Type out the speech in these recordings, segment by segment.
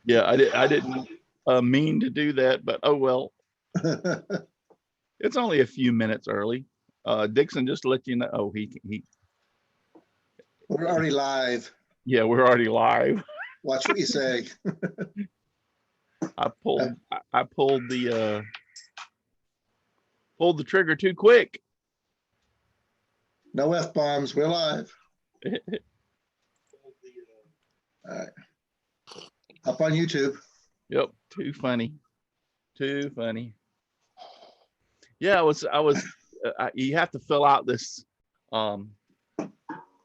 Yeah, I didn't mean to do that, but oh well. It's only a few minutes early. Dixon, just to let you know. Oh, We're already live. yeah, we're already live. Watch what you say. I pulled the trigger too quick. No F-bombs. We're live. All right. Up on YouTube. Yep, too funny. Too funny. Yeah, you have to fill out this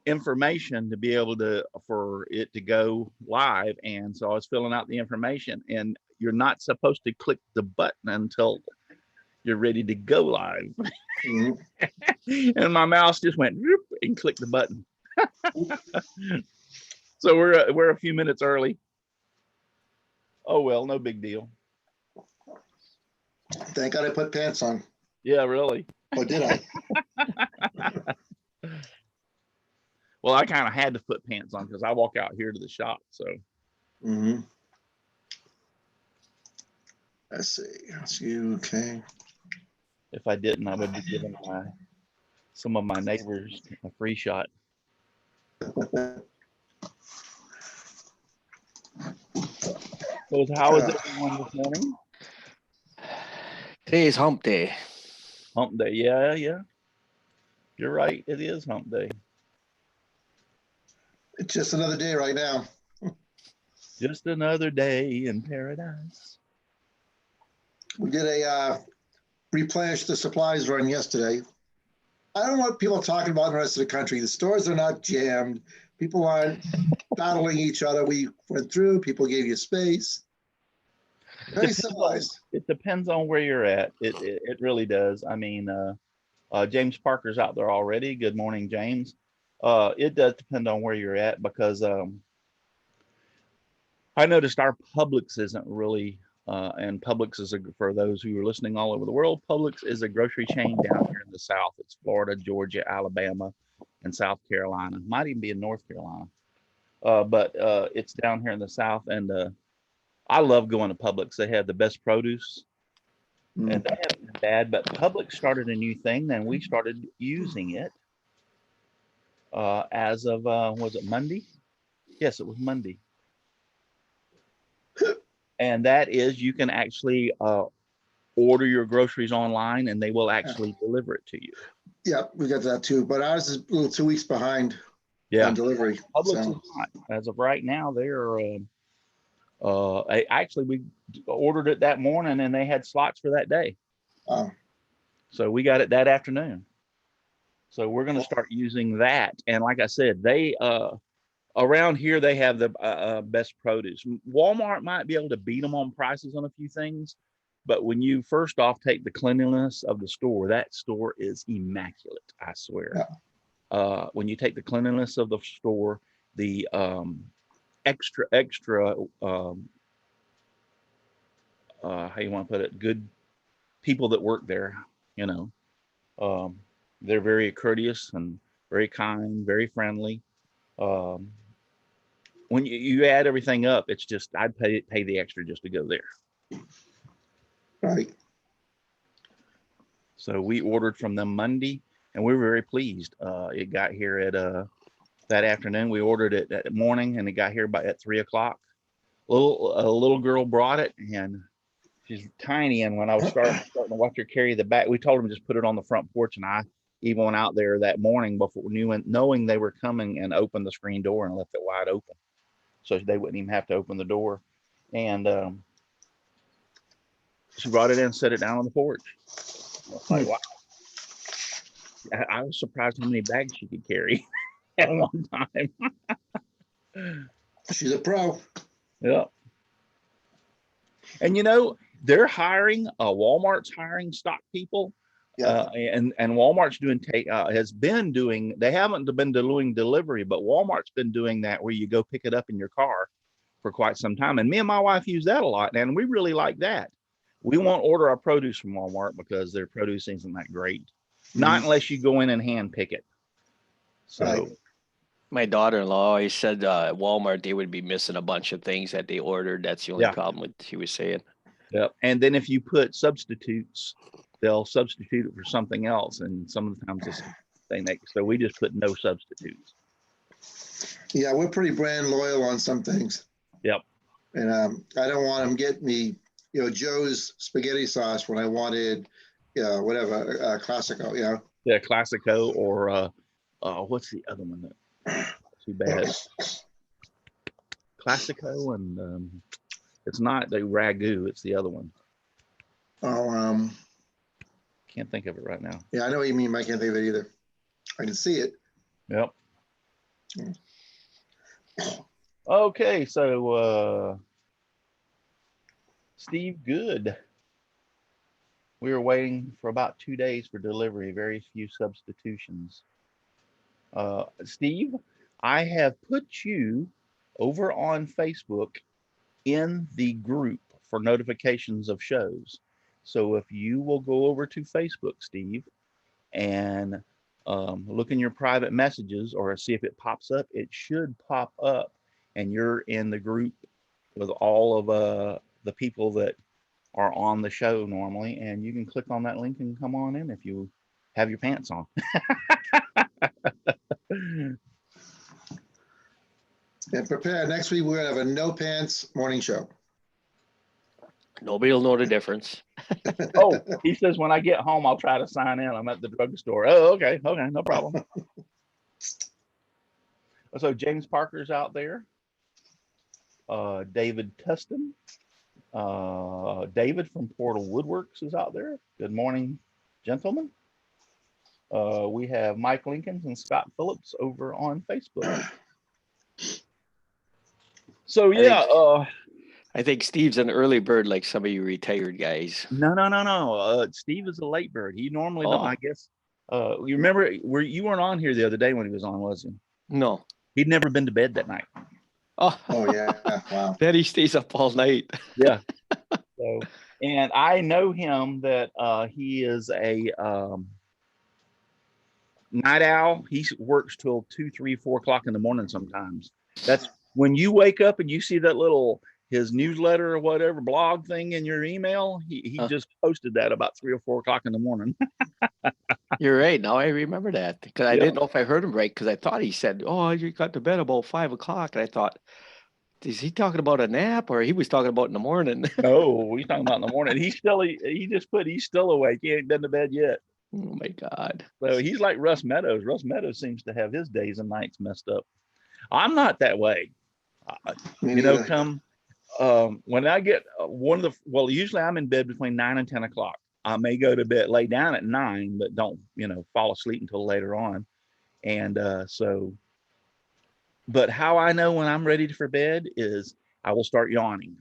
information to be able for it to go live. And so I was filling out the information, and you're not supposed to click the button until you're ready to go live. And my mouse just went whoop, and clicked the button. So we're a few minutes early. Oh well, no big deal. Thank God I put pants on. Yeah, really. Or did I? Well, I kind of had to put pants on because I walk out here to the shop. So. Let's see. That's you. Okay. If I didn't, I would be giving some of my neighbors a free shot. So how is everyone this morning? Today is hump day. Hump day, yeah. You're right, it is hump day. It's just another day right now. Just another day in paradise. We did a replenish the supplies run yesterday. I don't know what people are talking about in the rest of the country. The stores are not jammed. People aren't battling each other. We went through, people gave you space. Very civilized. It depends on where you're at. It really does. I mean, James Parker's out there already. Good morning, James. It does depend on where you're at because I noticed our Publix isn't really, and Publix is, for those who are listening all over the world, Publix is a grocery chain down here in the South. It's Florida, Georgia, Alabama, and South Carolina. Might even be in North Carolina. But it's down here in the South, and I love going to Publix. They have the best produce, and they haven't been bad, but Publix started a new thing, and we started using it as of, was it Monday? Yes, it was Monday. And that is, you can actually order your groceries online, and they will actually deliver it to you. Yeah, we got that too, but ours is a little 2 weeks behind on delivery. Publix is not. As of right now, they're actually, we ordered it that morning, and they had slots for that day. So we got it that afternoon. So we're going to start using that. And like I said, they around here, they have the best produce. Walmart might be able to beat them on prices on a few things, but when you first off take the cleanliness of the store, that store is immaculate, I swear. When you take the cleanliness of the store, the extra how you want to put it, good people that work there, you know, they're very courteous and very kind, very friendly. When you add everything up, it's just, I'd pay the extra just to go there. Right. So we ordered from them Monday, and we were very pleased. It got here at that afternoon. We ordered it that morning, and it got here at 3 o'clock. A little girl brought it, and she's tiny. And when I was starting to watch her carry the bag, we told them just put it on the front porch. And I even went out there that morning before knowing they were coming, and opened the screen door and left it wide open, so they wouldn't even have to open the door. And she brought it in, set it down on the porch. I was like, wow. I was surprised how many bags she could carry at one time. She's a pro. Yeah. And you know, they're hiring, Walmart's hiring stock people. And Walmart's has been doing, they haven't been doing delivery, but Walmart's been doing that where you go pick it up in your car for quite some time. And me and my wife use that a lot, and we really like that. We won't order our produce from Walmart because their produce isn't that great. Not unless you go in and hand pick it. So My daughter-in-law always said at Walmart they would be missing a bunch of things that they ordered. That's the only problem with she was saying. Yep. And then if you put substitutes, they'll substitute it for something else, and some of the times it's thing they, so we just put no substitutes. Yeah, we're pretty brand loyal on some things. Yep. And I don't want them get me, Joe's spaghetti sauce when I wanted, whatever, Classico, Yeah, Classico, or what's the other one that too bad? Classico, and it's not the ragu, it's the other one. Oh, can't think of it right now. Yeah, I know what you mean, but I can't think of it either. I can see it. Yep. Okay, so Steve Good. We were waiting for about 2 days for delivery, very few substitutions. Steve, I have put you over on Facebook in the group for notifications of shows. So if you will go over to Facebook, Steve, and look in your private messages or see if it pops up, it should pop up, and you're in the group with all of the people that are on the show normally, and you can click on that link and come on in if you have your pants on. And prepare. Next week, we're going to have a no pants morning show. Nobody will know the difference. Oh, he says, when I get home, I'll try to sign in. I'm at the drugstore. Oh, okay. Okay. No problem. So James Parker's out there. David Tustin. David from Portal Woodworks is out there. Good morning, gentlemen. We have Mike Lincolns and Scott Phillips over on Facebook. So yeah, I think Steve's an early bird, like some of you retired guys. No. Steve is a late bird. He normally don't, I guess. You remember you weren't on here the other day when he was on, was he? No. He'd never been to bed that night. Oh yeah. Wow. Then he stays up all night. Yeah. So, and I know him that he is a night owl. He works till 2, 3, 4 o'clock in the morning sometimes. That's when you wake up and you see that little his newsletter or whatever blog thing in your email. He just posted that about 3 or 4 o'clock in the morning. You're right. Now I remember that, because I didn't know if I heard him right, because I thought he said, "Oh, you got to bed about 5 o'clock," and I thought, is he talking about a nap, or he was talking about in the morning? No, he's talking about in the morning. He just put he's still awake. He ain't been to bed yet. Oh my God. So he's like Russ Meadows. Russ Meadows seems to have his days and nights messed up. I'm not that way. Come when I get usually I'm in bed between 9 and 10 o'clock. I may go to bed, lay down at 9, but don't, fall asleep until later on. And but how I know when I'm ready for bed is I will start yawning.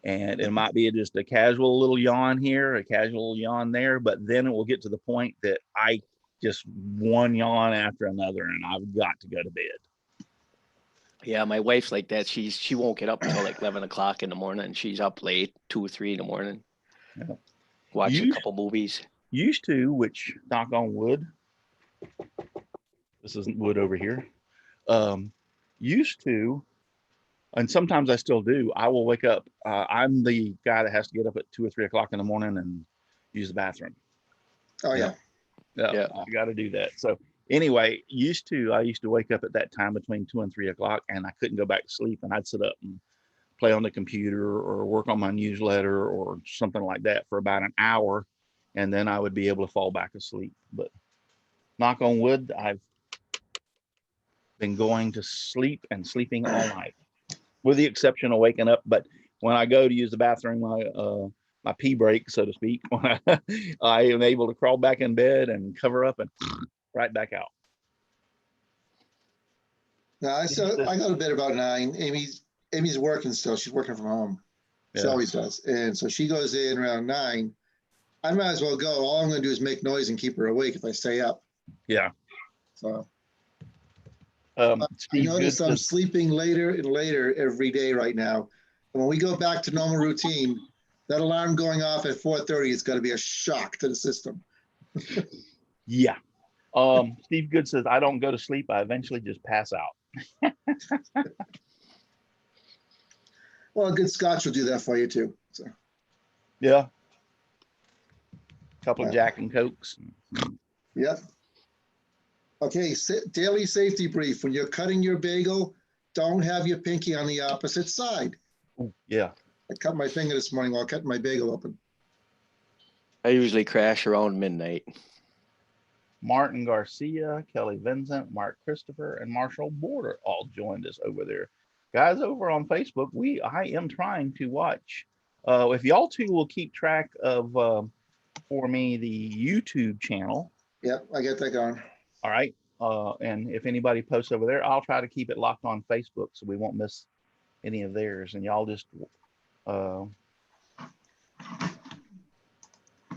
And it might be just a casual little yawn here, a casual yawn there, but then it will get to the point that I just one yawn after another and I've got to go to bed. Yeah, my wife's like that. She won't get up until like 11 o'clock in the morning. She's up late, 2 or 3 in the morning. Yeah. Watching a couple movies. Used to, which knock on wood, this isn't wood over here. Used to, and sometimes I still do, I will wake up. I'm the guy that has to get up at 2 or 3 o'clock in the morning and use the bathroom. Oh yeah. Yeah. I got to do that. So anyway, I used to wake up at that time between 2 and 3 o'clock, and I couldn't go back to sleep, and I'd sit up and play on the computer or work on my newsletter or something like that for about an hour, and then I would be able to fall back asleep. But knock on wood, I've been going to sleep and sleeping all night, with the exception of waking up. But when I go to use the bathroom, my pee break, so to speak, when I am able to crawl back in bed and cover up and right back out. No, I go to bed about 9. Amy's working still. She's working from home. She always does. And so she goes in around 9. I might as well go. All I'm going to do is make noise and keep her awake if I stay up. Yeah. So I notice I'm sleeping later and later every day right now. And when we go back to normal routine, that alarm going off at 4:30 is going to be a shock to the system. Yeah. Steve Good says, I don't go to sleep. I eventually just pass out. Well, a good scotch will do that for you too. So. Yeah. Couple of Jack and Cokes. Yep. Okay, daily safety brief. When you're cutting your bagel, don't have your pinky on the opposite side. Ooh, yeah. I cut my finger this morning while cutting my bagel open. I usually crash around midnight. Martin Garcia, Kelly Vincent, Mark Christopher, and Marshall Border all joined us over there. Guys, over on Facebook, I am trying to watch. If y'all two will keep track of for me the YouTube channel. Yep, I got that going. All right. And if anybody posts over there, I'll try to keep it locked on Facebook so we won't miss any of theirs. And y'all just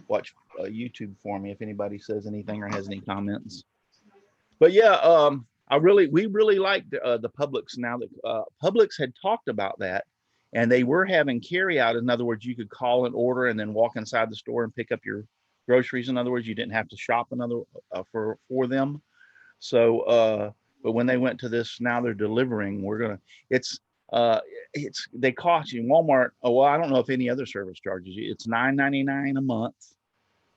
watch YouTube for me if anybody says anything or has any comments. But yeah, we really liked the Publix. Now that Publix had talked about that, and they were having carry out. In other words, you could call an order and then walk inside the store and pick up your groceries. In other words, you didn't have to shop for them. So, but when they went to this, now they're delivering. They cost you Walmart. Well, I don't know if any other service charges you. It's $9.99 a month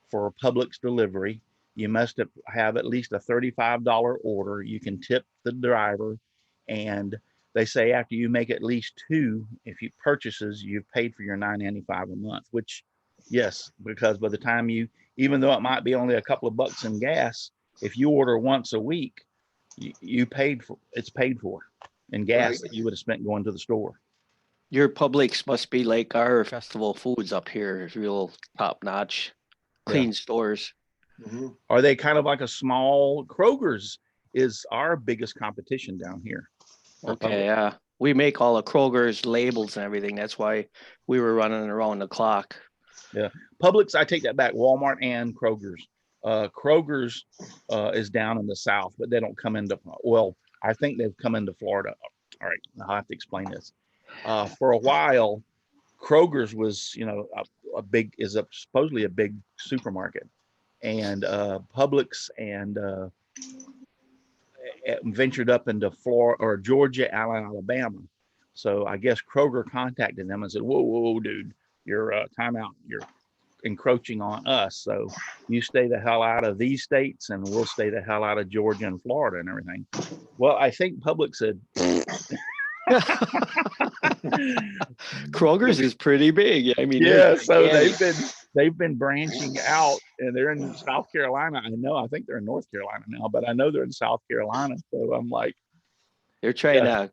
for Publix delivery. You must have at least a $35 order. You can tip the driver, and they say after you make at least 2, if you purchases, you've paid for your $9.95 a month. Which, yes, because by the time even though it might be only a couple of bucks in gas, if you order once a week, it's paid for in gas that you would have spent going to the store. Your Publix must be like our Festival Foods up here, real top notch, clean stores. Mm-hmm. Are they kind of like a small Kroger's is our biggest competition down here? Okay, yeah. We make all the Kroger's labels and everything. That's why we were running around the clock. Yeah. Publix, I take that back, Walmart and Kroger's. Kroger's is down in the south, but they don't come into, well, I think they've come into Florida. All right, I'll have to explain this. For a while, Kroger's was, supposedly a big supermarket, and Publix and ventured up into Florida or Georgia, Alabama. So I guess Kroger contacted them and said, whoa, dude, you're time out. You're encroaching on us. So you stay the hell out of these states and we'll stay the hell out of Georgia and Florida and everything. Well, I think Publix said, Kroger's is pretty big. I mean, yeah, so they've been branching out, and they're in South Carolina. I think they're in North Carolina now, but I know they're in South Carolina. So I'm like, they're trying to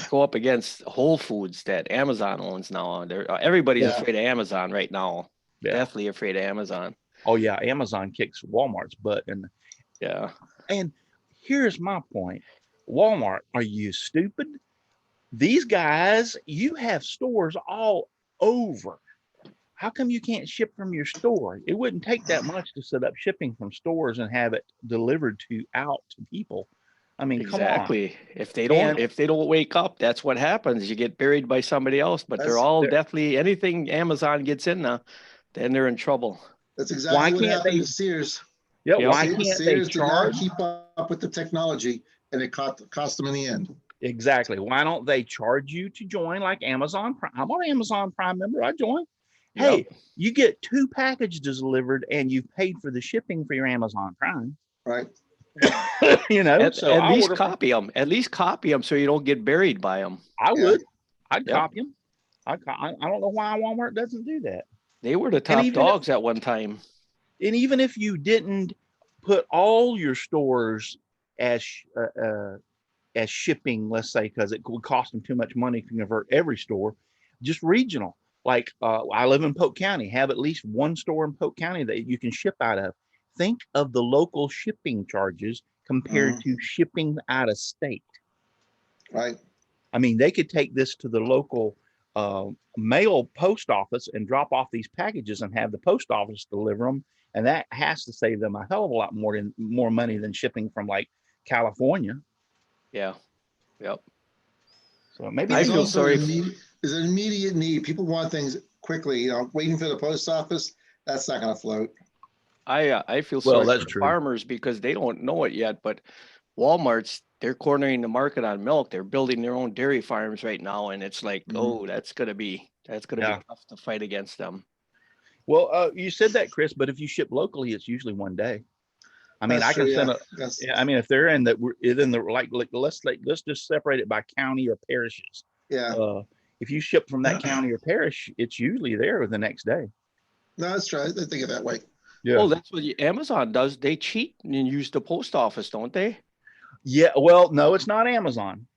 go up against Whole Foods that Amazon owns now. Everybody's afraid of Amazon right now. Yeah. Definitely afraid of Amazon. Oh yeah, Amazon kicks Walmart's butt, and here's my point: Walmart, are you stupid? These guys, you have stores all over. How come you can't ship from your store? It wouldn't take that much to set up shipping from stores and have it delivered out to people. I mean, exactly. Come on. If they don't wake up, that's what happens. You get buried by somebody else. But they're definitely anything Amazon gets in now, then they're in trouble. That's exactly what happened to Sears. Yeah, why can't Sears they charge? Did not keep up with the technology, and it cost them in the end. Exactly. Why don't they charge you to join like Amazon Prime? I'm an Amazon Prime member. I join. Hey, you get 2 packages delivered and you've paid for the shipping for your Amazon Prime. Right. So at least copy them. At least copy them so you don't get buried by them. I would. I'd copy them. I don't know why Walmart doesn't do that. They were the top dogs at one time. And even if you didn't put all your stores as shipping, let's say, because it would cost them too much money to convert every store, just regional. Like I live in Polk County, have at least one store in Polk County that you can ship out of. Think of the local shipping charges compared to shipping out of state. Right. I mean, they could take this to the local mail post office and drop off these packages and have the post office deliver them. And that has to save them a hell of a lot more money than shipping from like California. Yeah. Yep. So maybe I feel sorry. There's an immediate need. People want things quickly. Waiting for the post office, that's not going to float. I feel sorry for farmers because they don't know it yet, but Walmart's, they're cornering the market on milk. They're building their own dairy farms right now. And it's like, oh, that's going to be tough to fight against them. Well, you said that, Chris, but if you ship locally, it's usually one day. I mean, I can send I mean, if they're in the let's just separate it by county or parishes. Yeah. If you ship from that county or parish, it's usually there the next day. No, that's right. I think of that way. Yeah. Oh, that's what Amazon does. They cheat and use the post office, don't they? Yeah. Well, no, it's not Amazon.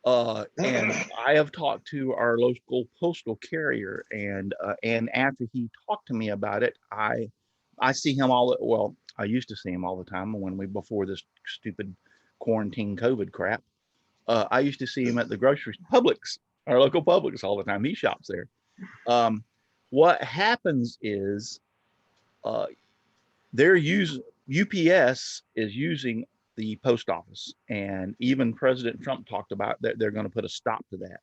And I have talked to our local postal carrier, and after he talked to me about it, I see him I used to see him all the time before this stupid quarantine COVID crap. I used to see him at the Publix, our local Publix, all the time. He shops there. What happens is, UPS is using the post office, and even President Trump talked about that they're going to put a stop to that.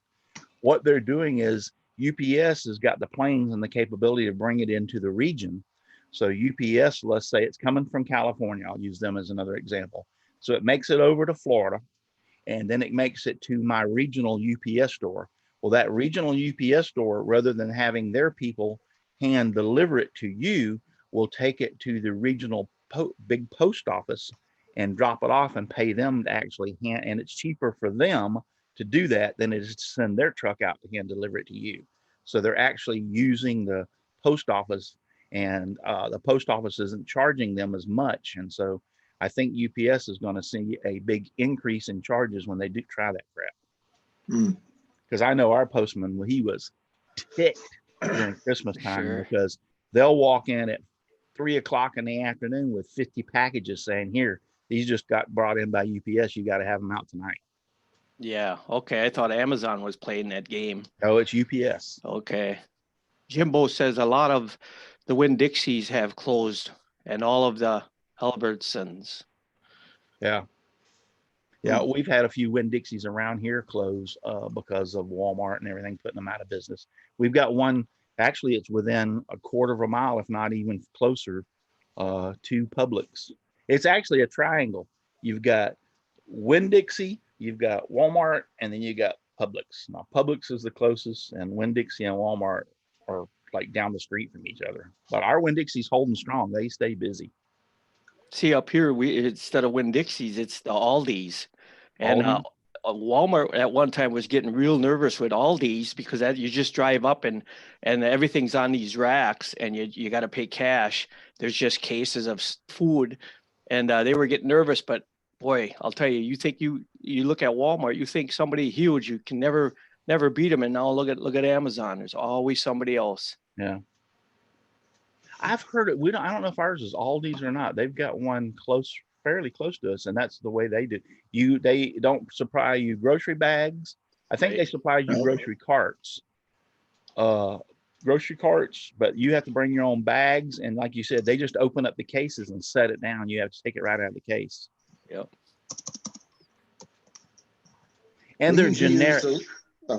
What they're doing is UPS has got the planes and the capability to bring it into the region. So UPS, let's say it's coming from California. I'll use them as another example. So it makes it over to Florida, and then it makes it to my regional UPS store. Well, that regional UPS store, rather than having their people hand deliver it to you, will take it to the regional big post office and drop it off and pay them to actually and it's cheaper for them to do that than it is to send their truck out to hand deliver it to you. So they're actually using the post office, and the post office isn't charging them as much. And so I think UPS is going to see a big increase in charges when they do try that crap. Because I know our postman, he was ticked during Christmas time because they'll walk in at 3 o'clock in the afternoon with 50 packages saying, here, these just got brought in by UPS. You got to have them out tonight. Yeah. Okay. I thought Amazon was playing that game. Oh, it's UPS. Okay. Jimbo says a lot of the Winn-Dixies have closed, and all of the Albertsons. Yeah. Yeah, we've had a few Winn-Dixies around here close because of Walmart and everything putting them out of business. We've got one, actually it's within a quarter of a mile, if not even closer, to Publix. It's actually a triangle. You've got Winn-Dixie, you've got Walmart, and then you got Publix. Now, Publix is the closest, and Winn-Dixie and Walmart are like down the street from each other. But our Winn-Dixie's holding strong. They stay busy. See, up here, instead of Winn-Dixie's, it's the Aldi's. And Walmart at one time was getting real nervous with Aldi's because you just drive up and everything's on these racks, and you got to pay cash. There's just cases of food, and they were getting nervous. But boy, I'll tell you, you think you look at Walmart, you think somebody huge, you can never beat them. And now look at Amazon. There's always somebody else. Yeah. I've heard it. I don't know if ours is Aldi's or not. They've got one fairly close to us, and that's the way they do. They don't supply you grocery bags. I think they supply you grocery carts. But you have to bring your own bags, and like you said, they just open up the cases and set it down. You have to take it right out of the case. Yep. And they're generic.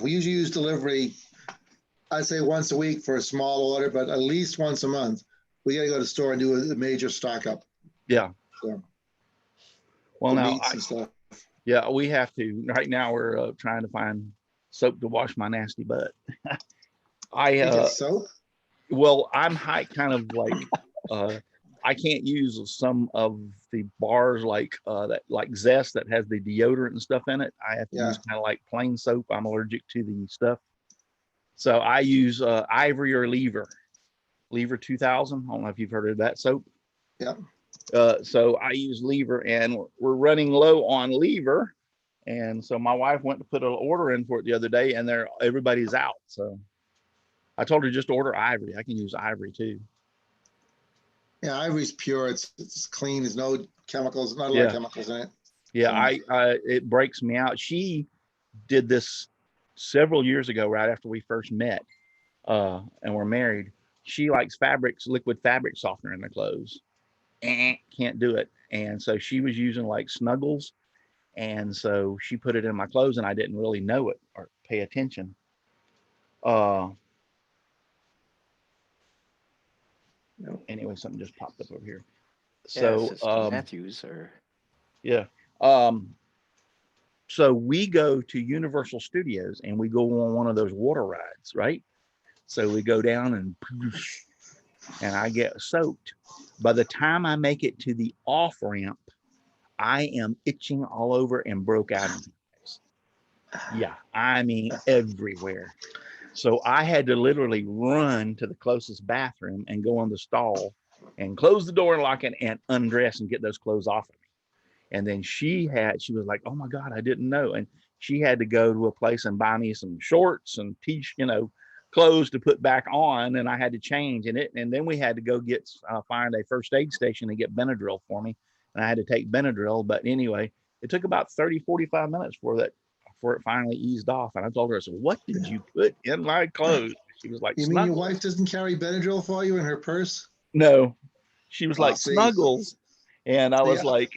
We usually use delivery, I'd say once a week for a small order, but at least once a month. We got to go to the store and do a major stock up. Yeah. So, well, now, we have to. Right now, we're trying to find soap to wash my nasty butt. Soap? Well, I'm kind of like, I can't use some of the bars that Zest that has the deodorant and stuff in it. I have to use kind of like plain soap. I'm allergic to the stuff. So I use Ivory or Lever 2000. I don't know if you've heard of that soap. Yeah. So I use Lever, and we're running low on Lever. And so my wife went to put an order in for it the other day, and everybody's out. So I told her just order Ivory. I can use Ivory too. Yeah, Ivory's pure. It's clean. There's no chemicals, not a lot of chemicals in it. Yeah, it breaks me out. She did this several years ago, right after we first met, and we're married. She likes liquid fabric softener in her clothes. Can't do it. And so she was using like Snuggles, and so she put it in my clothes, and I didn't really know it or pay attention. Anyway, something just popped up over here. So Matthews or So we go to Universal Studios and we go on one of those water rides, right? So we go down and I get soaked. By the time I make it to the off ramp, I am itching all over and broke out. Yeah, I mean everywhere. So I had to literally run to the closest bathroom and go in the stall and close the door and lock it and undress and get those clothes off of me. And then she was like, oh my God, I didn't know. And she had to go to a place and buy me some shorts and clothes to put back on. And I had to change and then we had to go find a first aid station and get Benadryl for me. And I had to take Benadryl. But anyway, it took about 30, 45 minutes before it finally eased off. And I told her, I said, what did you put in my clothes? She was like, you mean your wife doesn't carry Benadryl for you in her purse? No, she was like, Snuggles. And I was like,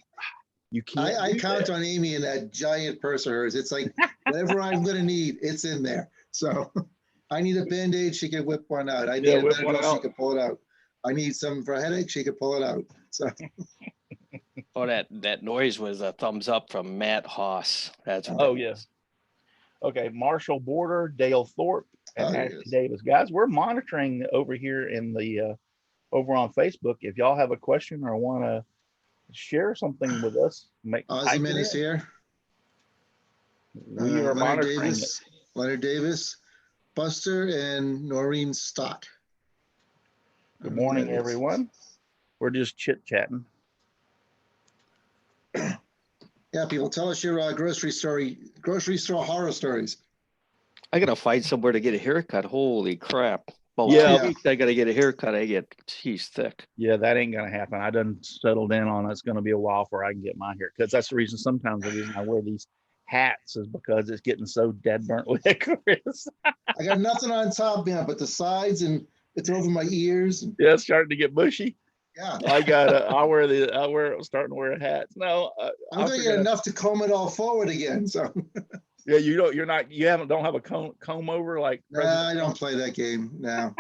you can't. I count on Amy in that giant purse of hers. It's like, whatever I'm going to need, it's in there. So I need a Band-Aid, she can whip one out. I need a Benadryl, she can pull it out. I need some for a headache, she can pull it out. So. Oh, that noise was a thumbs up from Matt Haas. That's yes. Okay, Marshall Border, Dale Thorpe, and Ashley Davis. Guys, we're monitoring over here in the over on Facebook. If y'all have a question or want to share something with us, Ozzyman is here. We are monitoring Leonard Davis, Buster, and Noreen Stott. Good morning, everyone. We're just chit-chatting. Yeah, people, tell us your grocery store horror stories. I gotta find somewhere to get a haircut. Holy crap! About 2 weeks, I gotta get a haircut. She's thick. Yeah, that ain't gonna happen. I done settled in on it's gonna be a while before I can get my hair. Because that's the reason. Sometimes the reason I wear these hats is because it's getting so dead burnt licorice. I got nothing on top, man, but the sides and it's over my ears. Yeah, it's starting to get bushy. Yeah, I'm starting to wear hats. No, I'm gonna get enough to comb it all forward again. So yeah, you don't have a comb over like. Nah, I don't play that game now.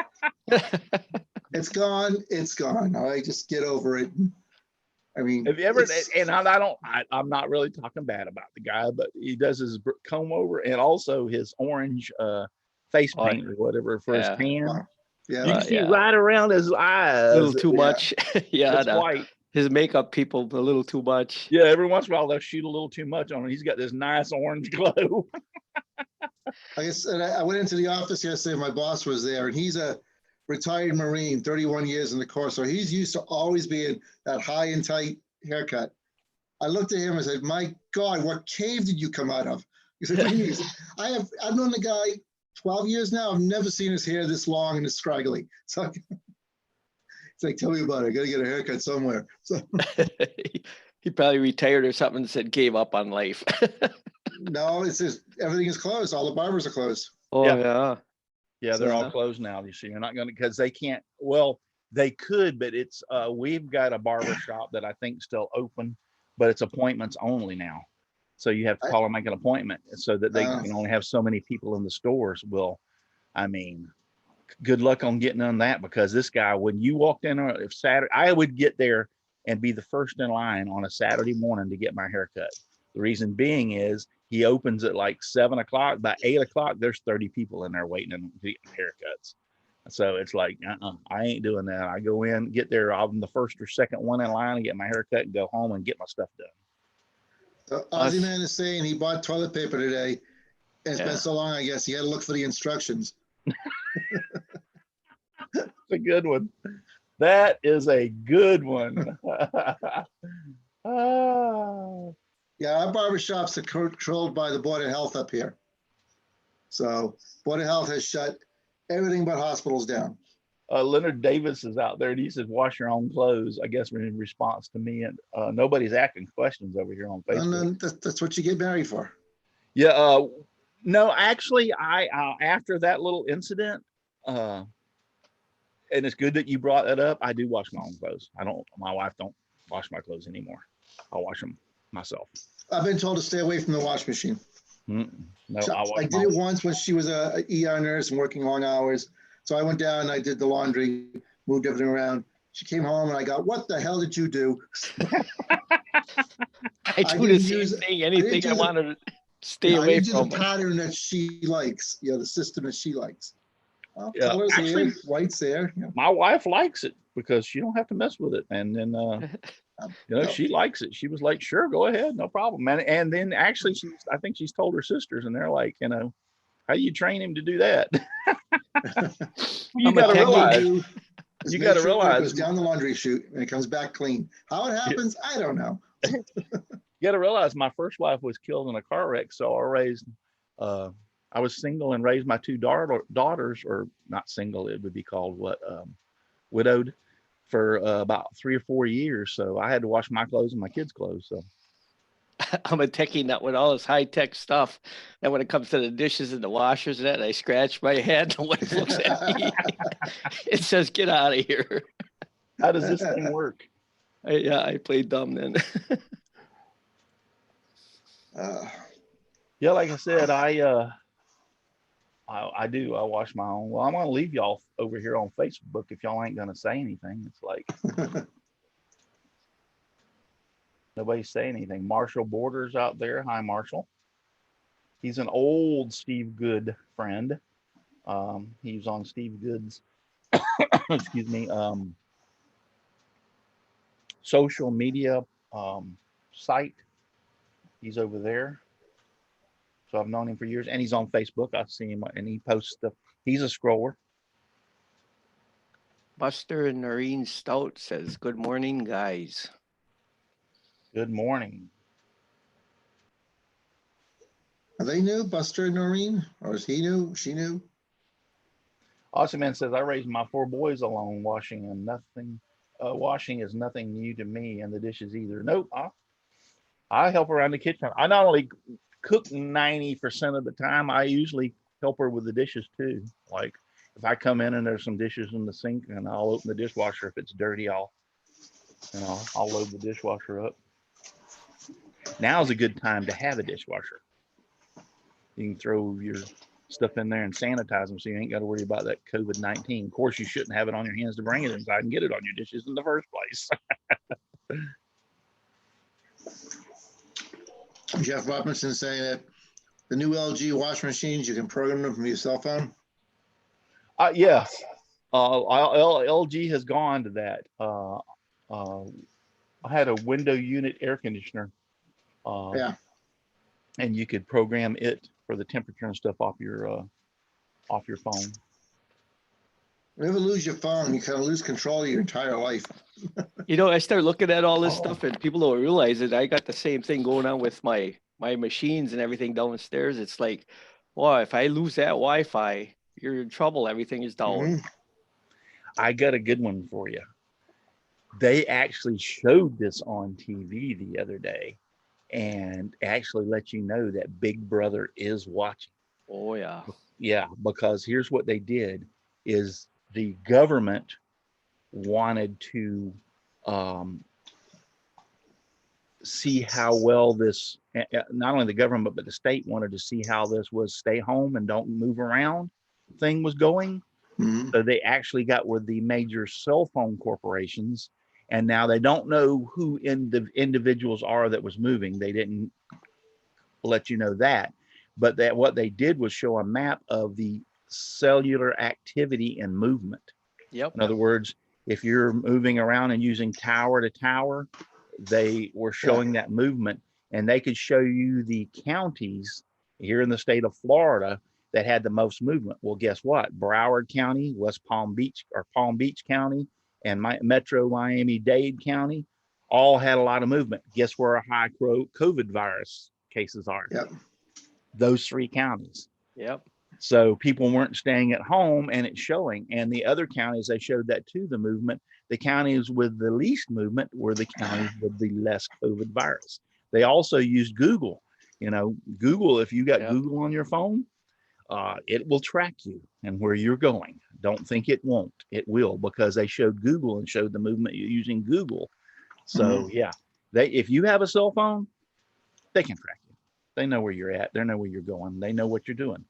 It's gone. All right, just get over it. I mean, have you ever? And I'm not really talking bad about the guy, but he does his comb over and also his orange face paint or whatever for his tan. Wow. Yeah, you can see right around his eyes. A little too much. Yeah, white. His makeup people a little too much. Yeah, every once in a while they'll shoot a little too much on him. He's got this nice orange glow. I guess I went into the office yesterday. My boss was there, and he's a retired Marine, 31 years in the Corps, so he's used to always being that high and tight haircut. I looked at him and said, "My God, what cave did you come out of?" He said, "I've known the guy 12 years now. I've never seen his hair this long and this scraggly." So it's like, tell me about it. I got to get a haircut somewhere. So he probably retired or something and said gave up on life. No, it's just everything is closed. All the barbers are closed. Oh yeah. Yeah, they're all closed now. You see, you're not going to, because they can't. Well, they could, but it's we've got a barber shop that I think still open, but it's appointments only now. So you have to call and make an appointment so that they can only have so many people in the stores. Well, I mean, good luck on getting on that, because this guy, when you walked in on Saturday, I would get there and be the first in line on a Saturday morning to get my haircut. The reason being is he opens at like 7 o'clock. By 8 o'clock, there's 30 people in there waiting to get haircuts. So it's like, I ain't doing that. I go in, get there, I'm the first or second one in line and get my haircut and go home and get my stuff done. So Ozzyman is saying he bought toilet paper today, and it's been so long, I guess he had to look for the instructions. That's a good one. That is a good one. Yeah, our barbershops are controlled by the Board of Health up here. So Board of Health has shut everything but hospitals down. Leonard Davis is out there and he says, wash your own clothes, I guess, in response to me. And nobody's asking questions over here on Facebook. No, that's what you get married for. Yeah. No, actually, I after that little incident, and it's good that you brought that up, I do wash my own clothes. My wife don't wash my clothes anymore. I'll wash them myself. I've been told to stay away from the wash machine. No, so I did it once when she was a ER nurse and working long hours. So I went down and I did the laundry, moved everything around. She came home and I got, what the hell did you do? I do the same thing. Anything I want to stay away I do from. the pattern that she likes. The system that she likes. Well, Yeah, colors actually, here, whites there. My wife likes it because she don't have to mess with it. And then, she likes it. She was like, sure, go ahead. No problem, man. And then actually I think she's told her sisters and they're like, how do you train him to do that? You got to realize. You got to realize it goes down the laundry chute and it comes back clean. How it happens, I don't know. You got to realize my first wife was killed in a car wreck. So I was single and raised my two daughters, or not single, it would be called widowed, for about 3 or 4 years. So I had to wash my clothes and my kids' clothes. So I'm a techie nut with all this high-tech stuff. And when it comes to the dishes and the washers and that, I scratch my head. The wife looks at me. It says, get out of here. How does this thing work? I played dumb then. Yeah, like I said, I do. I wash my own. Well, I'm going to leave y'all over here on Facebook if y'all ain't going to say anything. It's like... Nobody say anything. Marshall Borders out there. Hi, Marshall. He's an old Steve Good friend. He was on Steve Good's, excuse me, social media site. He's over there. So I've known him for years, and he's on Facebook. I see him, and he posts stuff. He's a scroller. Buster and Noreen Stout says, good morning, guys. Good morning. Are they new, Buster and Noreen? Or is he new? She new? Awesome Man says, I raised my 4 boys alone, washing is nothing new to me, and the dishes either. Nope. I help around the kitchen. I not only cook 90% of the time, I usually help her with the dishes too. Like if I come in and there's some dishes in the sink, and I'll open the dishwasher. If it's dirty, I'll load the dishwasher up. Now's a good time to have a dishwasher. You can throw your stuff in there and sanitize them, so you ain't got to worry about that COVID-19. Of course, you shouldn't have it on your hands to bring it inside and get it on your dishes in the first place. Jeff Robinson saying that the new LG washing machines, you can program them from your cell phone. Yes. LG has gone to that. I had a window unit air conditioner. And you could program it for the temperature and stuff off your phone. You never lose your phone, you kind of lose control of your entire life. I start looking at all this stuff, and people don't realize it. I got the same thing going on with my machines and everything downstairs. It's like, well, if I lose that Wi-Fi, you're in trouble. Everything is down. Mm-hmm. I got a good one for you. They actually showed this on TV the other day, and actually let you know that Big Brother is watching. Oh yeah. Yeah, because here's what they did is the government wanted to see how well this, not only the government, but the state wanted to see how this was stay home and don't move around thing was going. Mm-hmm. So they actually got with the major cell phone corporations, and now they don't know who the individuals are that was moving. They didn't let you know that, but that what they did was show a map of the cellular activity and movement. Yep. In other words, if you're moving around and using tower to tower, they were showing that movement, and they could show you the counties here in the state of Florida that had the most movement. Well, guess what? Broward County, West Palm Beach, or Palm Beach County, and Metro Miami-Dade County all had a lot of movement. Guess where our high COVID virus cases are? Yep. Those 3 counties. Yep. So people weren't staying at home, and it's showing. And the other counties, they showed that too, the movement. The counties with the least movement were the counties with the less COVID virus. They also used Google. Google, if you got Google on your phone, it will track you and where you're going. Don't think it won't. It will, because they showed Google and showed the movement using Google. So if you have a cell phone, they can track you. They know where you're at. They know where you're going. They know what you're doing.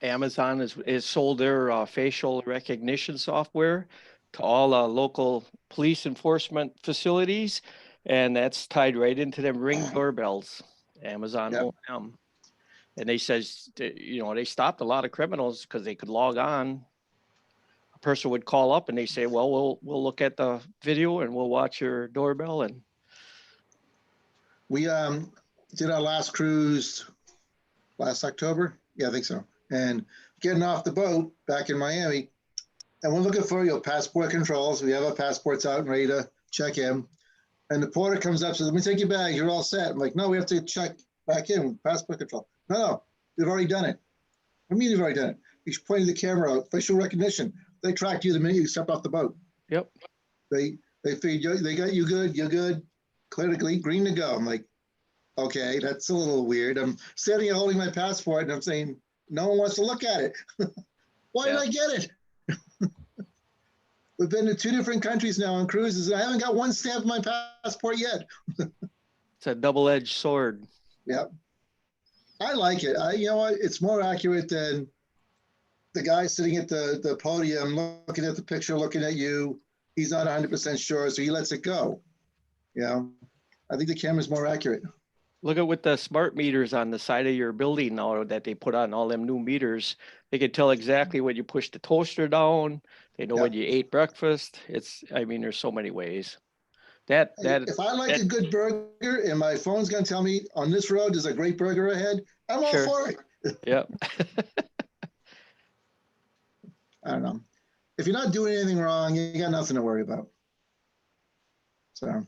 Amazon is sold their facial recognition software to all local police enforcement facilities. And that's tied right into them Ring doorbells, Amazon OM. And they says, you know, they stopped a lot of criminals because they could log on. A person would call up and they say, well, we'll look at the video and we'll watch your doorbell. And we did our last cruise last October. Yeah, I think so. And getting off the boat back in Miami, and we're looking for passport controls. We have our passports out and ready to check in. And the porter comes up and says, let me take your bag. You're all set. I'm like, no, we have to check back in with passport control. No, we've already done it. What do you mean you've already done it? He's pointing the camera out, facial recognition. They tracked you the minute you stepped off the boat. Yep. They figured they got you good. You're good. Clearly green to go. I'm like, okay, that's a little weird. I'm standing here holding my passport and I'm saying, no one wants to look at it. Why did I get it? We've been to 2 different countries now on cruises, and I haven't got one stamp on my passport yet. It's a double-edged sword. Yep. I like it. You know what? It's more accurate than the guy sitting at the podium looking at the picture, looking at you. He's not 100% sure, so he lets it go. Yeah. I think the camera's more accurate. Look at with the smart meters on the side of your building now that they put on all them new meters. They can tell exactly when you push the toaster down. They know when you ate breakfast. I mean, there's so many ways. If I like a good burger and my phone's going to tell me on this road there's a great burger ahead, I'm all for it. Yeah. I don't know. If you're not doing anything wrong, you got nothing to worry about. So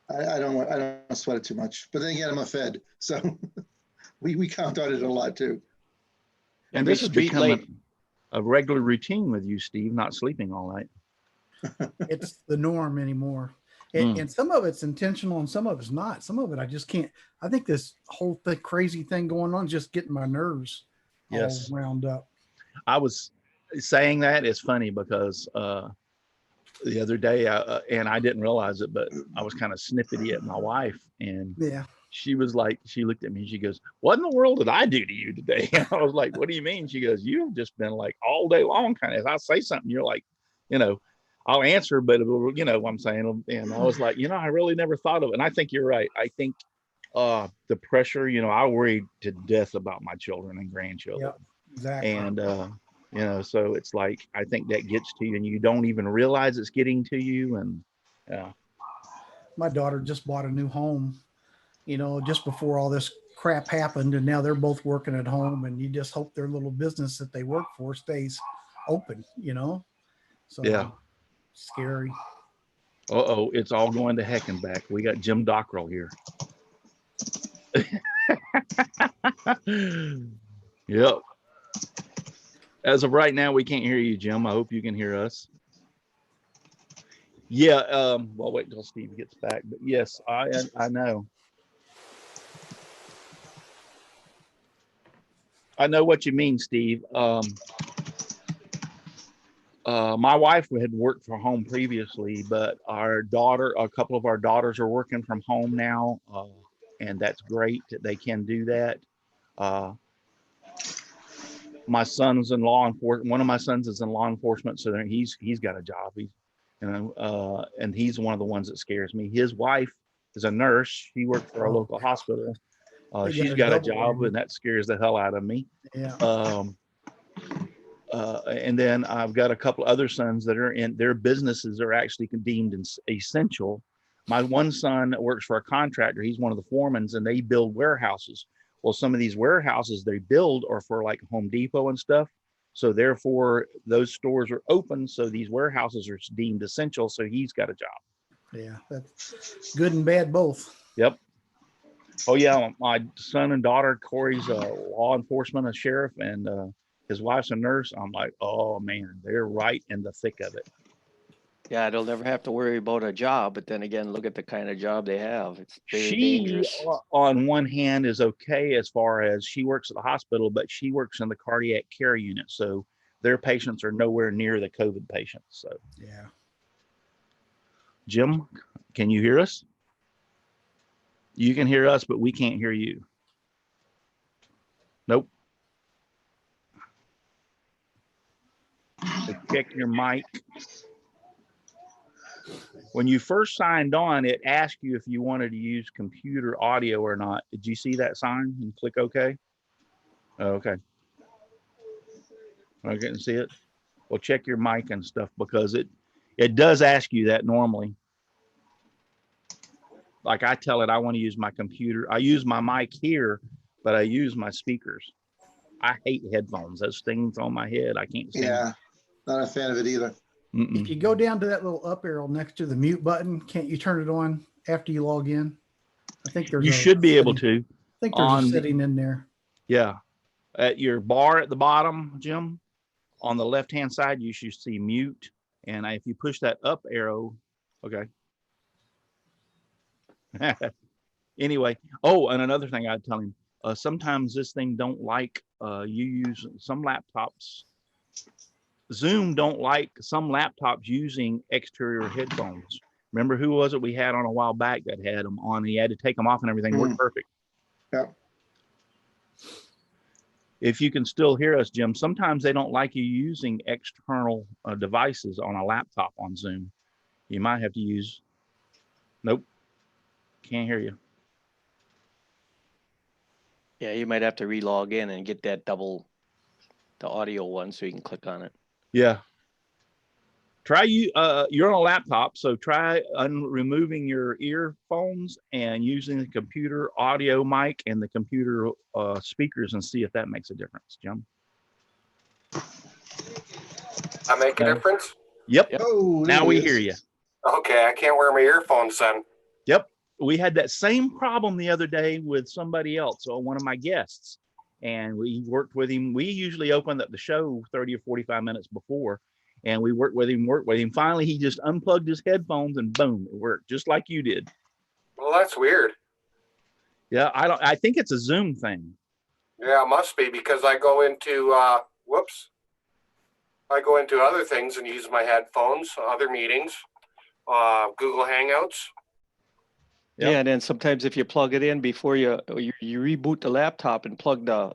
I don't sweat it too much. But then again, I'm a Fed, so we count on it a lot too. And this has become a regular routine with you, Steve, not sleeping all night. It's the norm anymore. And some of it's intentional and some of it's not. Some of it I just can't. I think this whole crazy thing going on is just getting my nerves all wound up. I was saying that it's funny because the other day, and I didn't realize it, but I was kind of snippety at my wife, and she was like, she looked at me and she goes, "What in the world did I do to you today?" And I was like, "What do you mean?" She goes, "You've just been like all day long, kind of. If I say something, you're like, you know, I'll answer, but you know what I'm saying." And I was like, I really never thought of it. And I think you're right. I think the pressure, I worry to death about my children and grandchildren. Yep, exactly. And so it's like, I think that gets to you and you don't even realize it's getting to you. And my daughter just bought a new home, just before all this crap happened, and now they're both working at home, and you just hope their little business that they work for stays open, so scary. It's all going to heck and back. We got Jim Dockrell here. Yep. As of right now, we can't hear you, Jim. I hope you can hear us. Yeah. Well, wait until Steve gets back. But yes, I know. I know what you mean, Steve. My wife had worked from home previously, but a couple of our daughters are working from home now, and that's great that they can do that. My son's in law enforcement. One of my sons is in law enforcement, so he's got a job. And he's one of the ones that scares me. His wife is a nurse. She worked for a local hospital. She's got a job, and that scares the hell out of me. Yeah. And then I've got a couple other sons that are in their businesses are actually deemed essential. My one son works for a contractor. He's one of the foremans, and they build warehouses. Well, some of these warehouses they build are for like Home Depot and stuff. So therefore, those stores are open. So these warehouses are deemed essential. So he's got a job. Yeah, that's good and bad both. Yep. Oh yeah, my son and daughter, Corey's a law enforcement, a sheriff, and his wife's a nurse. I'm like, oh man, they're right in the thick of it. Yeah, they'll never have to worry about a job. But then again, look at the kind of job they have. It's very dangerous. On one hand, is okay as far as she works at the hospital, but she works in the cardiac care unit. So their patients are nowhere near the COVID patients. So yeah. Jim, can you hear us? You can hear us, but we can't hear you. Nope. So check your mic. when you first signed on, it asked you if you wanted to use computer audio or not. Did you see that sign and click OK? Oh, okay. I couldn't see it. Well, check your mic and stuff, because it does ask you that normally. Like I tell it, I want to use my computer. I use my mic here, but I use my speakers. I hate headphones. Those things on my head, I can't stand. Yeah, not a fan of it either. If you go down to that little up arrow next to the mute button, can't you turn it on after you log in? I think there's You should be able to. I think there's a setting in there. Yeah. At your bar at the bottom, Jim, on the left-hand side, you should see mute. And if you push that up arrow, okay. Anyway, oh, and another thing I'd tell him, sometimes this thing don't like, you use some laptops. Zoom don't like some laptops using exterior headphones. Remember who was it we had on a while back that had them on? He had to take them off and everything worked perfect. Yeah. If you can still hear us, Jim, sometimes they don't like you using external devices on a laptop on Zoom. You might have to use, nope, can't hear you. Yeah, you might have to re-log in and get that the audio one so you can click on it. Yeah. Try you're on a laptop, so try removing your earphones and using the computer audio mic and the computer speakers and see if that makes a difference, Jim. I make a difference? Yep. Oh, now we hear you. Okay, I can't wear my earphones then. Yep. We had that same problem the other day with somebody else, or one of my guests, and we worked with him. We usually opened up the show 30 or 45 minutes before, and we worked with him. Finally, he just unplugged his headphones and boom, it worked just like you did. Well, that's weird. Yeah, I think it's a Zoom thing. Yeah, it must be, because I go into I go into other things and use my headphones, other meetings, Google Hangouts. Yep. Yeah, and then sometimes if you plug it in before you reboot the laptop and plug the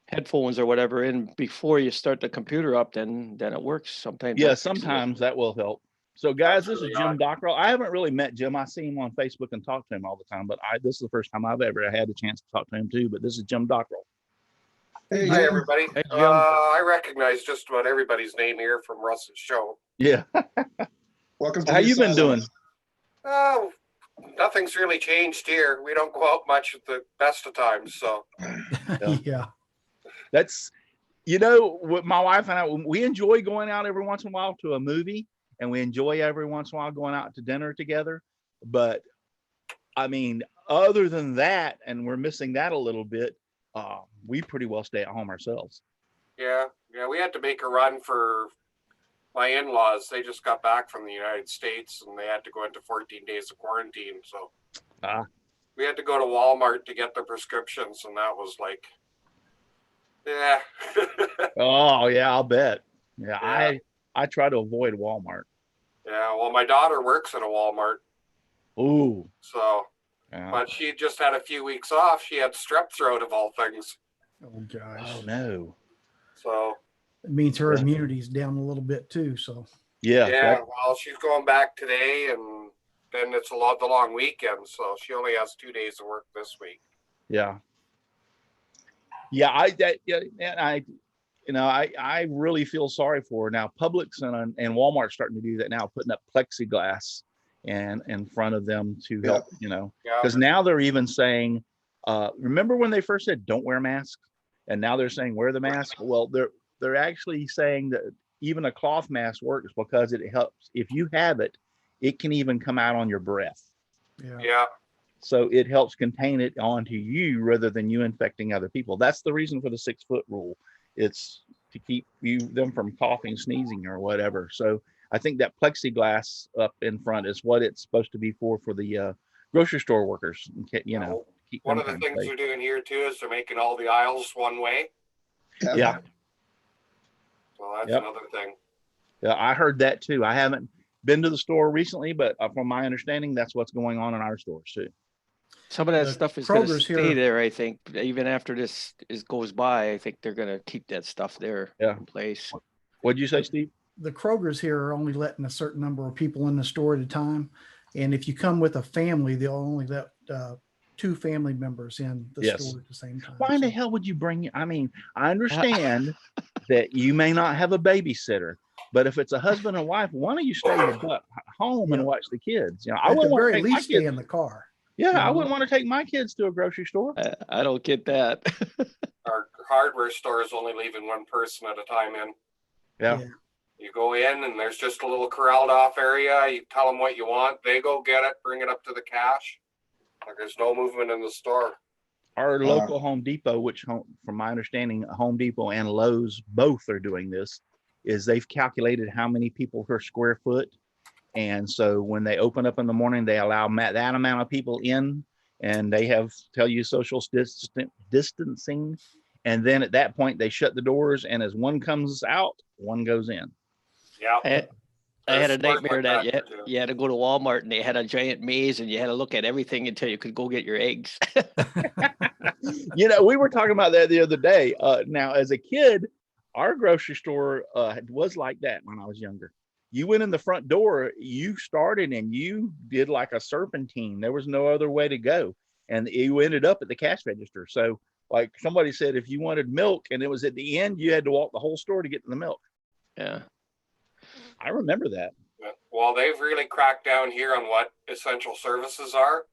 headphones or whatever in before you start the computer up, then it works. Sometimes. Yeah, sometimes that will help. So guys, this is Jim Dockrell. I haven't really met Jim. I see him on Facebook and talk to him all the time, but this is the first time I've ever had a chance to talk to him too. But this is Jim Dockrell. Hey, hi everybody. Hey, Jim. I recognize just about everybody's name here from Russ's show. Yeah. Welcome to How you been doing? Oh, nothing's really changed here. We don't go out much at the best of times, so. Yeah. That's, what my wife and I, we enjoy going out every once in a while to a movie, and we enjoy every once in a while going out to dinner together. But I mean, other than that, and we're missing that a little bit, we pretty well stay at home ourselves. Yeah, we had to make a run for my in-laws. They just got back from the United States and they had to go into 14 days of quarantine. So we had to go to Walmart to get their prescriptions, and that was like, yeah. Oh yeah, I'll bet. Yeah. I try to avoid Walmart. Yeah, well, my daughter works at a Walmart. Ooh. So, yeah. But she just had a few weeks off. She had strep throat of all things. Oh gosh. Oh no. So it means her immunity's down a little bit too. So yeah. Well, she's going back today, and then it's the long weekend. So she only has 2 days of work this week. Yeah. Yeah. I really feel sorry for her now. Publix and Walmart's starting to do that now, putting up plexiglass and in front of them to help, because now they're even saying, remember when they first said don't wear masks, and now they're saying wear the mask. Well, they're actually saying that even a cloth mask works because it helps. If you have it, it can even come out on your breath. Yeah. So it helps contain it onto you rather than you infecting other people. That's the reason for the 6-foot rule. It's to keep them from coughing, sneezing, or whatever. So I think that plexiglass up in front is what it's supposed to be for the grocery store workers. Keep one of the things they're doing here too is they're making all the aisles one way. Yeah. So that's another thing. Yeah, I heard that too. I haven't been to the store recently, but from my understanding, that's what's going on in our stores too. Some of that stuff is going to stay there, I think. Even after this goes by, I think they're going to keep that stuff there in place. What'd you say, Steve? the Krogers here are only letting a certain number of people in the store at a time. And if you come with a family, they'll only let 2 family members in the store at the same time. Why in the hell would you bring? I mean, I understand that you may not have a babysitter, but if it's a husband and wife, why don't you stay your butt home and watch the kids? You know, I at the wouldn't want to very take my least kids stay in the car. Yeah, I wouldn't want to take my kids to a grocery store. I don't get that. Our hardware store is only leaving one person at a time in. Yeah. You go in and there's just a little corralled off area. You tell them what you want. They go get it, bring it up to the cash. Like there's no movement in the store. Our local Home Depot, which from my understanding, Home Depot and Lowe's both are doing this, is they've calculated how many people per square foot. And so when they open up in the morning, they allow that amount of people in, and they tell you social distancing. And then at that point, they shut the doors. And as one comes out, one goes in. Yeah. I had a nightmare that you had to go to Walmart and they had a giant maze and you had to look at everything until you could go get your eggs. You know, we were talking about that the other day. Now, as a kid, our grocery store was like that when I was younger. You went in the front door, you started and you did like a serpentine. There was no other way to go. And you ended up at the cash register. So like somebody said, if you wanted milk and it was at the end, you had to walk the whole store to get to the milk. Yeah. I remember that. Well, they've really cracked down here on what essential services are.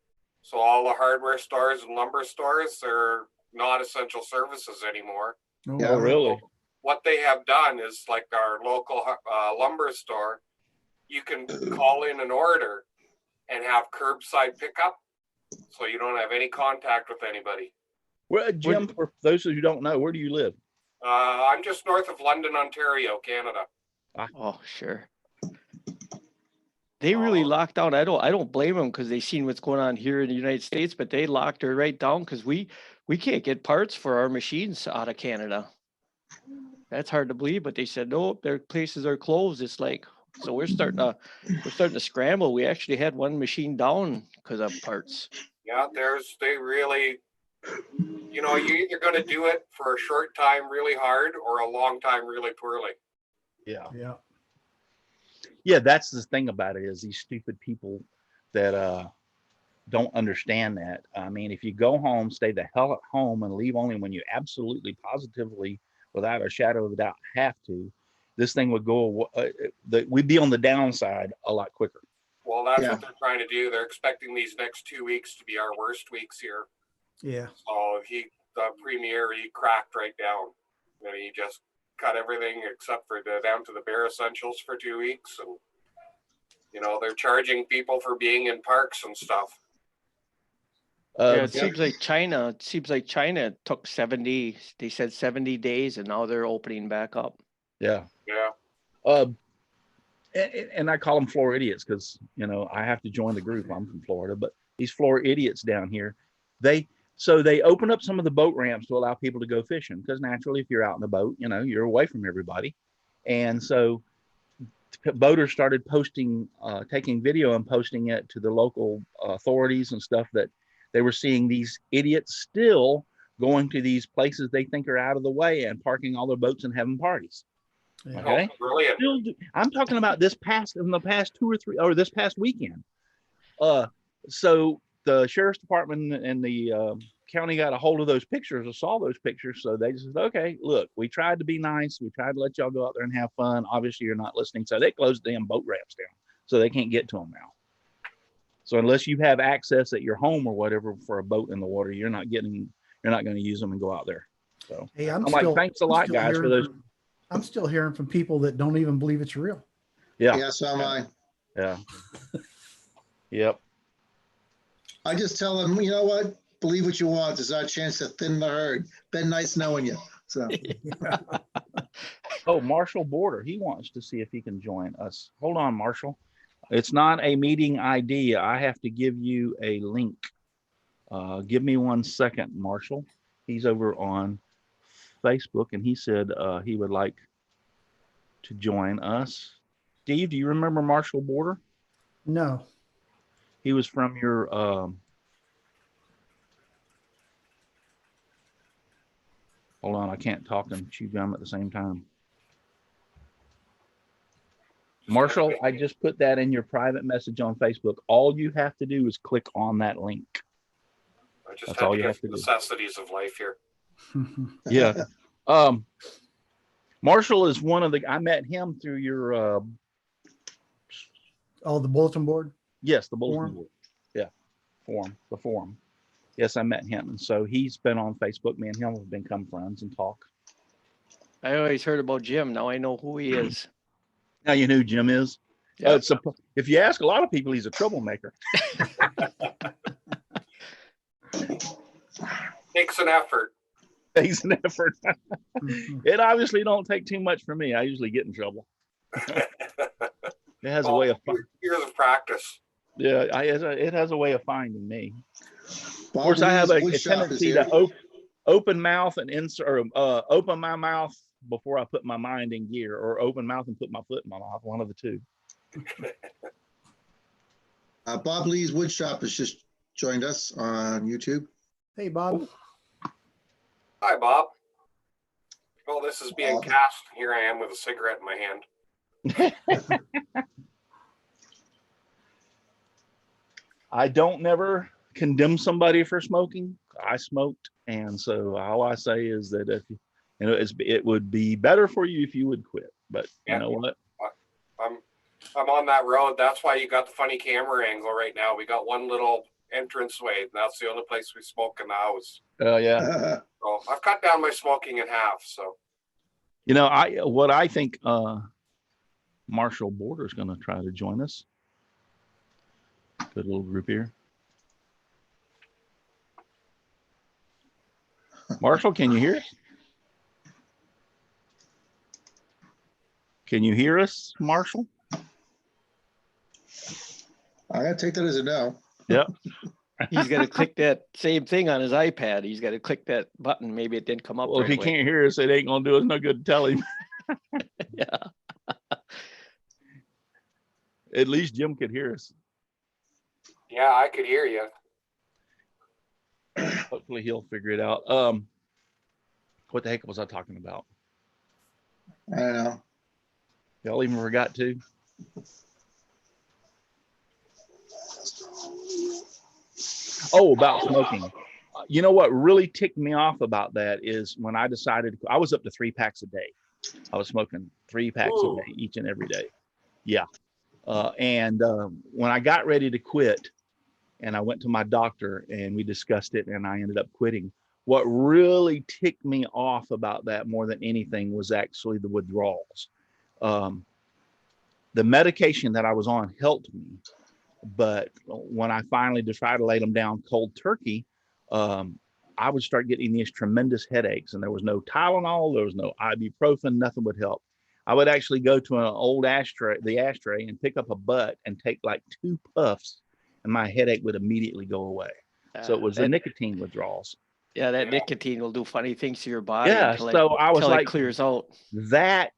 So all the hardware stores and lumber stores, they're not essential services anymore. Oh, really? What they have done is like our local lumber store, you can call in an order and have curbside pickup. So you don't have any contact with anybody. Well, Jim, for those who don't know, where do you live? I'm just north of London, Ontario, Canada. Oh, sure. They really locked down. I don't blame them because they've seen what's going on here in the United States, but they locked her right down because we can't get parts for our machines out of Canada. That's hard to believe, but they said no, their places are closed. It's like, so we're starting to scramble. We actually had one machine down because of parts. Yeah, they really, you know, you're either going to do it for a short time really hard or a long time really poorly. Yeah. Yeah. Yeah, that's the thing about it is these stupid people that don't understand that. I mean, if you go home, stay the hell at home and leave only when you absolutely positively, without a shadow of a doubt, have to, this thing would go, we'd be on the downside a lot quicker. Well, that's what they're trying to do. They're expecting these next 2 weeks to be our worst weeks here. Yeah. So the premier, he cracked right down. And he just cut everything except for down to the bare essentials for 2 weeks. And, you know, they're charging people for being in parks and stuff. Yeah, it seems like China took 70, they said 70 days and now they're opening back up. Yeah. Yeah. And I call them floor idiots because, you know, I have to join the group. I'm from Florida, but these floor idiots down here, they open up some of the boat ramps to allow people to go fishing because naturally, if you're out in the boat, you know, you're away from everybody. And so boaters started taking video and posting it to the local authorities and stuff that they were seeing these idiots still going to these places they think are out of the way and parking all their boats and having parties. Yeah. Okay. Oh, brilliant. I'm talking about this past 2 or 3, or this past weekend. So the sheriff's department and the county got a hold of those pictures or saw those pictures. So they just said, okay, look, we tried to be nice. We tried to let y'all go out there and have fun. Obviously you're not listening. So they closed the damn boat ramps down so they can't get to them now. So unless you have access at your home or whatever for a boat in the water, you're not going to use them and go out there. So Hey, I'm like, thanks a lot, guys, for those. I'm still hearing from people that don't even believe it's real. Yeah. Yeah, so am I. Yeah. Yep. I just tell them, you know what? Believe what you want. There's our chance to thin the herd. Been nice knowing you. So. Oh, Marshall Border. He wants to see if he can join us. Hold on, Marshall. It's not a meeting ID. I have to give you a link. Give me 1 second, Marshall. He's over on Facebook and he said he would like to join us. Steve, do you remember Marshall Border? No. He was from your hold on, I can't talk and chew gum at the same time. Marshall, I just put that in your private message on Facebook. All you have to do is click on that link. I just That's have all to you get have to the do. necessities of life here. Yeah. Marshall is one of the, I met him through your, Oh, the bulletin board? yes, the bulletin Forum? board. Yeah. The forum. Yes, I met him. And so he's been on Facebook. Me and him have become friends and talk. I always heard about Jim. Now I know who he is. Now you know who Jim is? Yep. If you ask a lot of people, he's a troublemaker. Takes an effort. He's an effort. It obviously don't take too much for me. I usually get in trouble. It has a way of years of practice. Yeah, it has a way of finding me. Bob Of course, I have a Lee's woodshop tendency is to here. open mouth and insert, open my mouth before I put my mind in gear, or open mouth and put my foot in my mouth. One of the two. Bob Lee's woodshop has just joined us on YouTube. Hey, Bob. Hi, Bob. Well, this is being Bob. cast. Here I am with a cigarette in my hand. I don't never condemn somebody for smoking. I smoked, and so all I say is that if you know, it would be better for you if you would quit. But you know what? I'm on that road. That's why you got the funny camera angle right now. We got one little entranceway, and that's the only place we smoke in the house. Oh yeah. So I've cut down my smoking in half. So you know, I think Marshall Border is going to try to join us. Good little group here. Marshall, can you hear us? Can you hear us, Marshall? I gotta take that as a no. Yep. He's got to click that same thing on his iPad. He's got to click that button. Maybe it didn't come up. Well, right if he away. can't hear us, it ain't gonna do us no good to tell him. Yeah. At least Jim could hear us. yeah, I could hear you. Hopefully he'll figure it out. What the heck was I talking about? I don't know. Y'all even forgot to. Oh, about smoking. You know what really ticked me off about that is when I decided, I was up to 3 packs a day. I was smoking 3 packs a day, each and every day. Yeah. When I got ready to quit, and I went to my doctor and we discussed it, and I ended up quitting. What really ticked me off about that more than anything was actually the withdrawals. The medication that I was on helped me, but when I finally decided to lay them down cold turkey, I would start getting these tremendous headaches, and there was no Tylenol, there was no ibuprofen, nothing would help. I would actually go to an old ashtray, and pick up a butt and take like 2 puffs, and my headache would immediately go away. So it was the nicotine withdrawals. Yeah, that nicotine will do funny things to your body. Yeah, so I was like, it clears out. That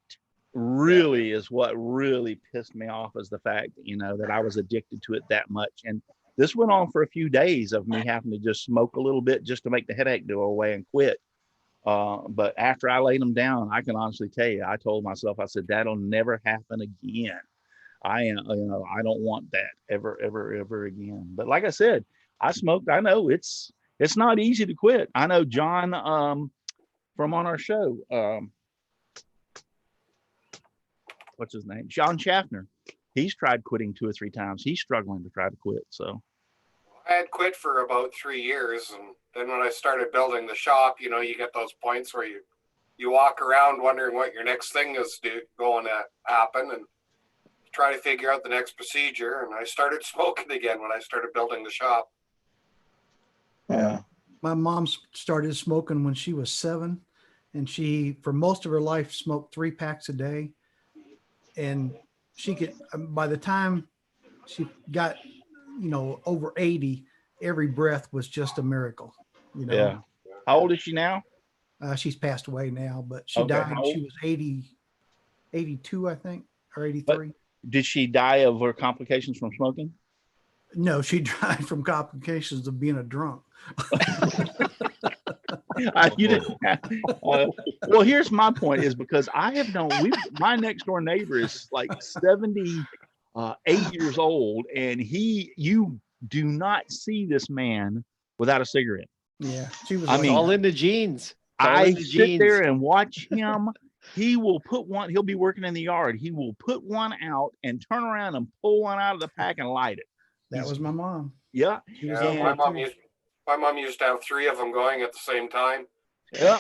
really is what really pissed me off, is the fact, you know, that I was addicted to it that much. And this went on for a few days of me having to just smoke a little bit just to make the headache go away and quit. But after I laid them down, I can honestly tell you, I told myself, I said, that'll never happen again. I don't want that ever again. But like I said, I smoked. I know it's not easy to quit. I know John from on our show, what's his name? John Schaffner. He's tried quitting 2 or 3 times. He's struggling to try to quit. So I had quit for about 3 years, and then when I started building the shop, you know, you get those points where you walk around wondering what your next thing is going to happen, and try to figure out the next procedure. And I started smoking again when I started building the shop. Yeah. My mom started smoking when she was 7, and she, for most of her life, smoked 3 packs a day. And she could, by the time she got, you know, over 80, every breath was just a miracle. You know. Yeah. How old is she now? She's passed away now, but she Okay, died when she was 82, I think, or 83. But did she die of her complications from smoking? No, she died from complications of being a drunk. You didn't. Well, here's my point: is because I have known my next door neighbor is like 78 years old, and you do not see this man without a cigarette. Yeah, she was. I mean, all in the genes. I sit there and watch him. He will put one. He'll be working in the yard. He will put one out and turn around and pull one out of the pack and light it. That was my mom. Yeah. My mom used to have 3 of them going at the same time. Yeah.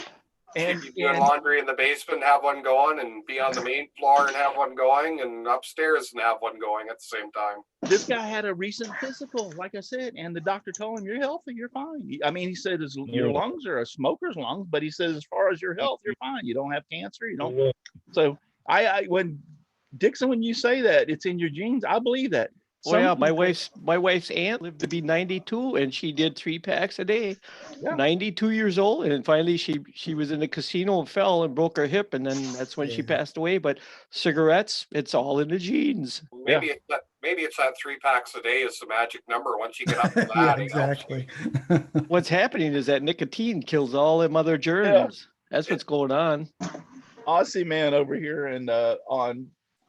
And she'd be doing laundry in the basement, have one going, and be on the main floor and have one going, and upstairs and have one going at the same time. This guy had a recent physical, like I said, and the doctor told him, "You're healthy, you're fine." I mean, he said your lungs are a smoker's lungs, but he says as far as your health, you're fine. You don't have cancer. You don't. So when Dixon, when you say that it's in your genes, I believe that. Oh yeah, my wife's aunt lived to be 92, and she did 3 packs a day. Yeah. 92 years old, and finally she was in the casino and fell and broke her hip, and then that's when she passed away. But cigarettes, it's all in the genes. Maybe it's that 3 packs a day is the magic number. Once you get up to that, yeah, exactly. What's happening is that nicotine kills all them other germs. Yeah. That's what's going on. Aussie man over here and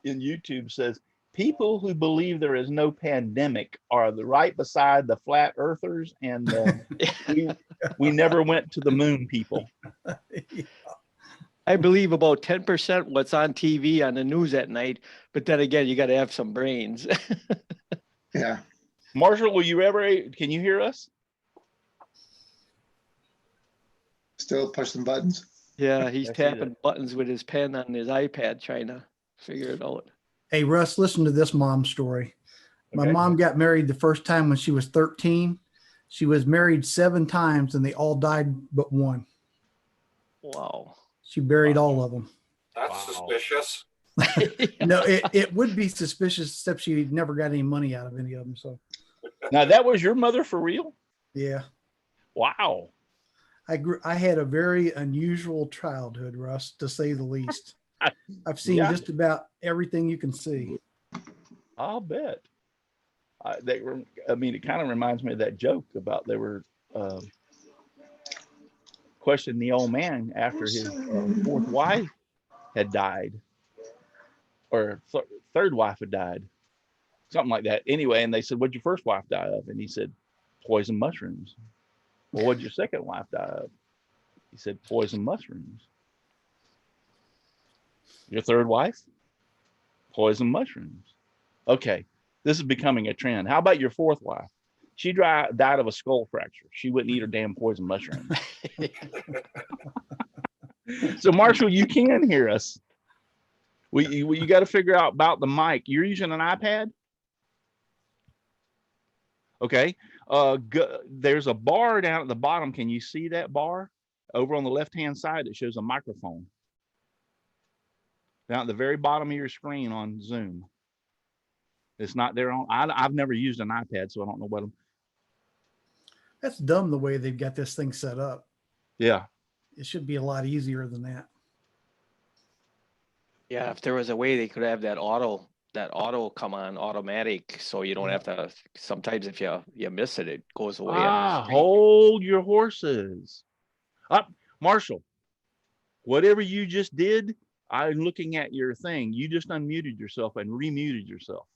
in YouTube says, people who believe there is no pandemic are right beside the flat earthers and we never went to the moon people. I believe about 10% what's on TV on the news at night, but then again, you got to have some brains. Yeah. Marshall, can you hear us? Still pushing buttons? Yeah, he's tapping buttons with his pen on his iPad trying to figure it out. Hey, Russ, listen to this mom story. My mom got married the first time when she was 13. She was married 7 times and they all died but one. Wow. She buried all of them. That's suspicious. No, it would be suspicious, except she never got any money out of any of them. So now that was your mother for real? Yeah. Wow. I had a very unusual childhood, Russ, to say the least. I've seen just about everything you can see. I'll bet. It kind of reminds me of that joke about they were questioning the old man after his 4th wife had died, or third wife had died, something like that. Anyway, and they said, "What'd your first wife die of?" And he said, "Poison mushrooms." "Well, what'd your second wife die of?" He said, "Poison mushrooms." "Your third wife?" "Poison mushrooms." Okay, this is becoming a trend. How about your 4th wife? She died of a skull fracture. She wouldn't eat her damn poison mushrooms. So, Marshall, you can hear us. You got to figure out about the mic. You're using an iPad? Okay. There's a bar down at the bottom. Can you see that bar over on the left-hand side that shows a microphone? Down at the very bottom of your screen on Zoom. It's not there on. I've never used an iPad, so I don't know what. That's dumb the way they've got this thing set up. Yeah. It should be a lot easier than that. Yeah, if there was a way they could have that auto come on automatic, so you don't have to. Sometimes if you miss it, it goes away. Hold your horses. Up, Marshall. Whatever you just did, I'm looking at your thing. You just unmuted yourself and remuted yourself.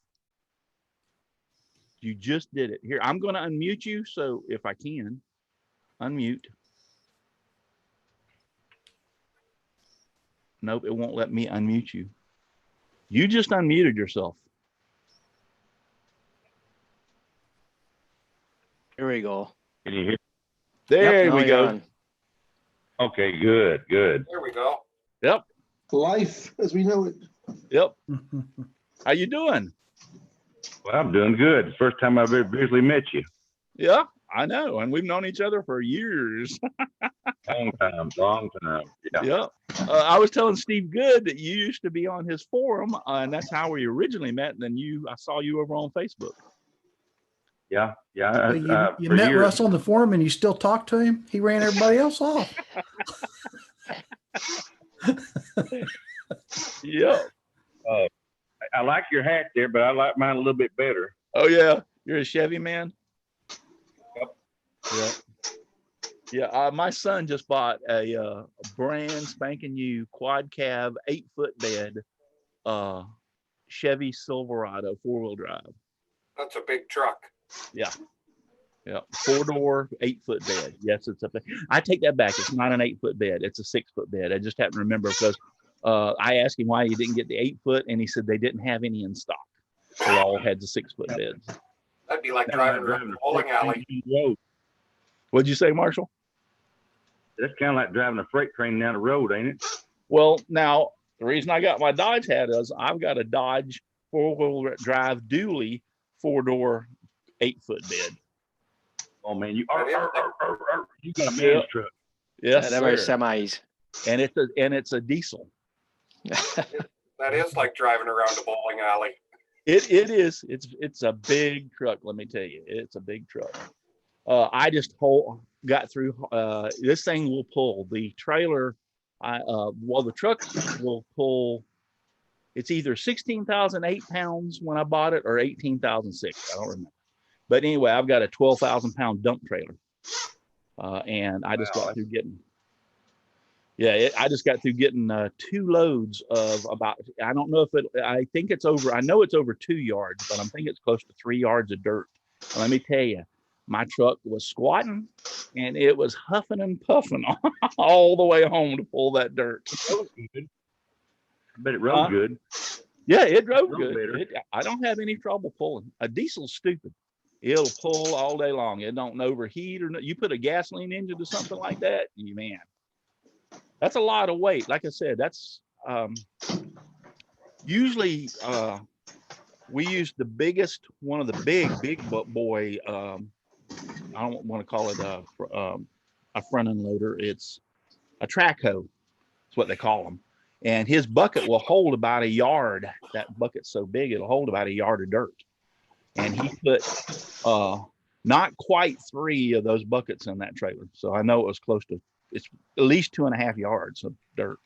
You just did it. Here, I'm going to unmute you. So if I can, unmute. Nope, it won't let me unmute you. You just unmuted yourself. Here we go. Can you hear? There we go. On. Okay, good. There we go. Yep. Life as we know it. Yep. How you doing? Well, I'm doing good. It's the first time I've ever visually met you. Yeah, I know. And we've known each other for years. Long time. Yeah. Yep. I was telling Steve Good that you used to be on his forum, and that's how we originally met. And then I saw you over on Facebook. Yeah. You met years. Russ on the forum and you still talk to him? He ran everybody else off. Yeah. I like your hat there, but I like mine a little bit better. Oh, yeah. You're a Chevy man? Yep. Yeah. Yeah, my son just bought a brand spanking new quad cab 8-foot bed Chevy Silverado 4-wheel drive. That's a big truck. Yeah. Yeah. 4-door, 8-foot bed. Yes, it's up there. I take that back. It's not an 8-foot bed. It's a 6-foot bed. I just happen to remember because I asked him why he didn't get the 8-foot, and he said they didn't have any in stock. They all had the 6-foot beds. That'd be like driving around a bowling alley. What'd you say, Marshall? That's kind of like driving a freight train down the road, ain't it? Well, now the reason I got my Dodge hat is I've got a Dodge 4-wheel drive dually 4-door 8-foot bed. Oh man, you got a man's truck. Yes, Them are semis. And it's a diesel. That is like driving around a bowling alley. It is. It's a big truck. Let me tell you, it's a big truck. I just got through. This thing will pull the trailer. The truck will pull. It's either 16,008 pounds when I bought it or 18,006. I don't remember. But anyway, I've got a 12,000 pound dump trailer, and I just got through getting. Yeah, I just got through getting 2 loads of about. I don't know if it. I think it's over. I know it's over 2 yards, but I'm thinking it's close to 3 yards of dirt. And let me tell you, my truck was squatting, and it was huffing and puffing all the way home to pull that dirt. I bet it rode good. Yeah, it drove good. I don't have any trouble pulling. A diesel's stupid. It'll pull all day long. It don't overheat or you put a gasoline engine to something like that, man. That's a lot of weight. Like I said, that's usually we use the biggest, one of the big boy. I don't want to call it a front end loader. It's a track hoe. That's what they call them. And his bucket will hold about a yard. That bucket's so big, it'll hold about a yard of dirt. And he put not quite 3 of those buckets in that trailer. So I know it was close to, it's at least 2.5 yards of dirt.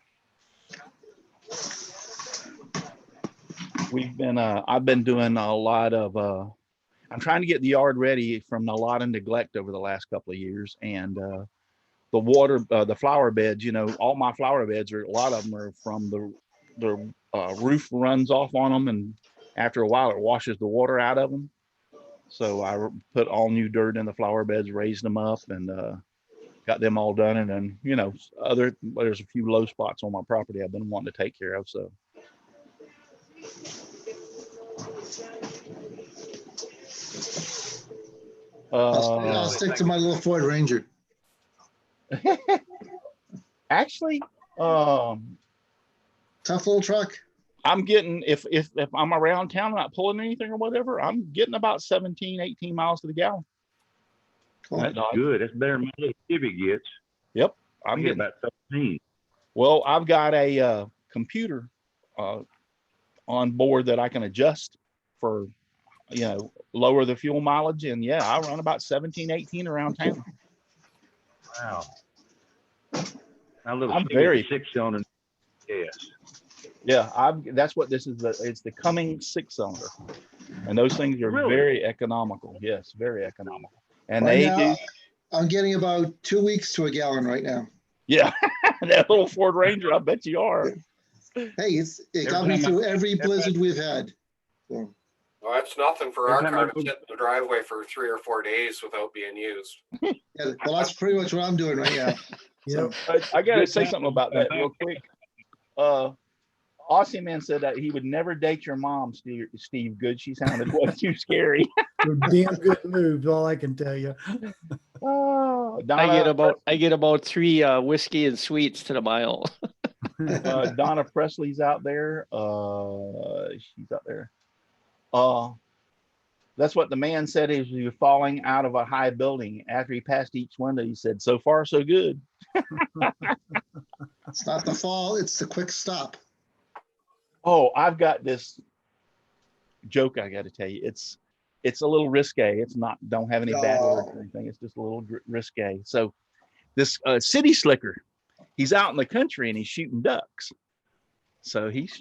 I've been doing a lot of, I'm trying to get the yard ready from a lot of neglect over the last couple of years. And the water, the flower beds, all my flower beds a lot of them are from the roof runs off on them. And after a while, it washes the water out of them. So I put all new dirt in the flower beds, raised them up, and got them all done. And then, there's a few low spots on my property I've been wanting to take care of. So. I'll stick to my little Ford Ranger. Actually, tough little truck. I'm getting, if I'm around town, not pulling anything or whatever, I'm getting about 17, 18 miles to the gallon. Cool. That's good. That's better than my little Civic gets. Yep. I'm getting about 17. Well, I've got a computer on board that I can adjust for, lower the fuel mileage. And yeah, I run about 17, 18 around town. Wow. My little I'm very 6-cylinder. Yes. Yeah, that's what this is. It's the Cummins 6-cylinder, and those things are very economical. Yes, very economical. And I'm getting about 2 weeks to a gallon right now. Yeah, that little Ford Ranger. I bet you are. Hey, it got me through every blizzard we've had. So. Well, that's nothing for our car to sit in the driveway for 3 or 4 days without being used. Yeah, well, that's pretty much what I'm doing right now. Yeah, I got to say something about that real quick. Aussie Man said that he would never date your mom, Steve Good. She sounded way too scary. damn good move, all I can tell you. Donna, I get about 3 whiskey and sweets to the mile. Donna Presley's out there. She's out there. That's what the man said. He was falling out of a high building. After he passed each window, he said, "So far, so good." It's not the fall; it's the quick stop. Oh, I've got this joke I got to tell you. It's a little risque. It's not, don't have any bad words or anything. It's just a little risque. So this city slicker, he's out in the country and he's shooting ducks. So he's,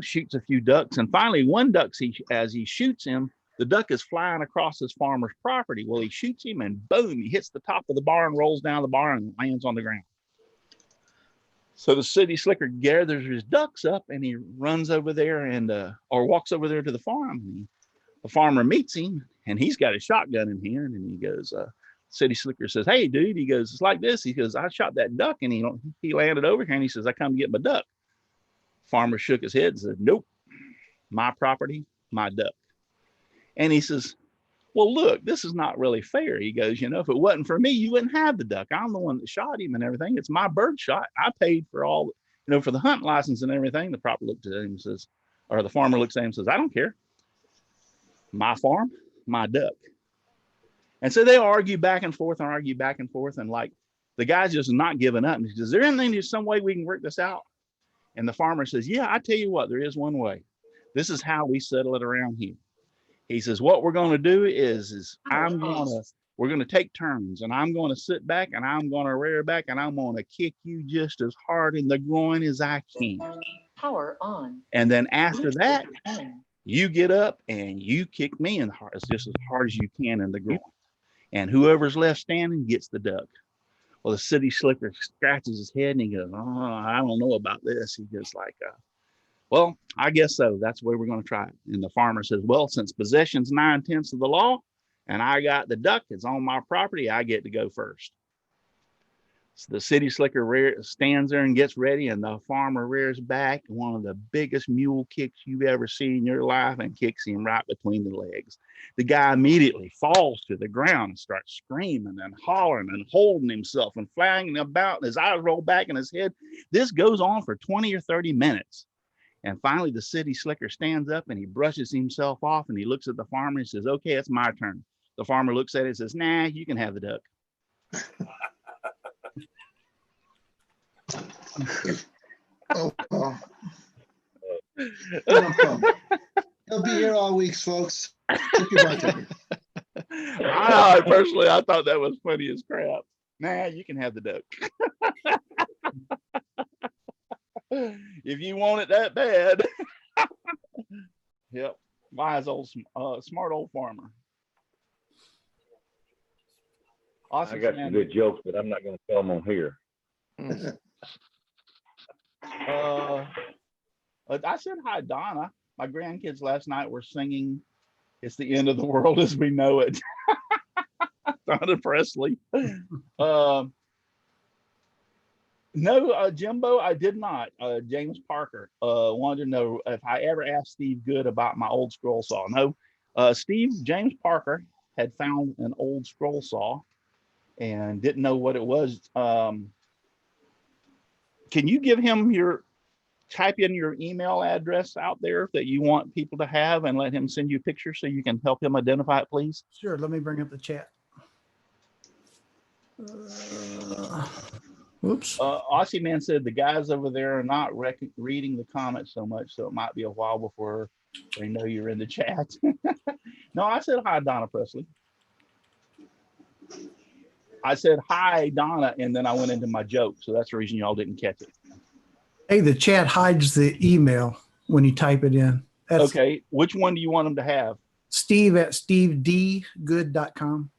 shoots a few ducks. And finally one duck, as he shoots him, The duck is flying across this farmer's property. Well, he shoots him and boom, he hits the top of the barn, rolls down the barn and lands on the ground. So the city slicker gathers his ducks up and he runs over there and or walks over there to the farm. The farmer meets him and he's got his shotgun in hand and he goes, city slicker says, "Hey dude," he goes, "it's like this." He goes, "I shot that duck," and he landed over here and he says, "I come to get my duck." Farmer shook his head and said, "Nope, my property, my duck." And he says, "Well, look, this is not really fair." He goes, "You know, if it wasn't for me, you wouldn't have the duck. I'm the one that shot him and everything. It's my bird shot. I paid for all, for the hunt license and everything." The property looked at him and says, or the farmer looks at him and says, "I don't care. My farm, my duck." And so they argue back and forth, and like the guy's just not giving up. And he says, "Is there anything, there's some way we can work this out?" And the farmer says, "Yeah, I tell you what, there is one way. This is how we settle it around here." He says, "What we're going to do is we're going to take turns, and I'm going to sit back and I'm going to rear back and I'm going to kick you just as hard in the groin as I can. Power on. And then after that, you get up and you kick me in the heart, just as hard as you can in the groin. And whoever's left standing gets the duck." Well, the city slicker scratches his head and he goes, "Oh, I don't know about this." He goes like, "Well, I guess so. That's the way we're going to try it." And the farmer says, "Well, since possession's 9/10 of the law and I got the duck, it's on my property, I get to go first." So the city slicker stands there and gets ready, and the farmer rears back, one of the biggest mule kicks you've ever seen in your life, and kicks him right between the legs. The guy immediately falls to the ground and starts screaming and hollering and holding himself and flying about, and his eyes roll back in his head. This goes on for 20 or 30 minutes. And finally, the city slicker stands up and he brushes himself off and he looks at the farmer and says, "Okay, it's my turn." The farmer looks at it and says, "Nah, you can have the duck." Oh. He'll be here all week, folks. Personally, I thought that was funny as crap. "Nah, you can have the duck." If you want it that bad. Yep. Wise old, smart old farmer. Awesome. I got some good jokes, but I'm not going to tell them on here. I said hi, Donna. My grandkids last night were singing "It's the End of the World as We Know It." Donna Presley. No, Jimbo, I did not. James Parker wanted to know if I ever asked Steve Good about my old scroll saw. No, James Parker had found an old scroll saw and didn't know what it was. Can you give him type in your email address out there that you want people to have and let him send you pictures so you can help him identify it, please? Sure. Let me bring up the chat. Oops. Aussie Man said the guys over there are not reading the comments so much, so it might be a while before they know you're in the chat. No, I said hi, Donna Presley. I said hi, Donna, and then I went into my joke, so that's the reason y'all didn't catch it. Hey, the chat hides the email when you type it in. That's okay. Which one do you want them to have? Steve at stevedgood.com.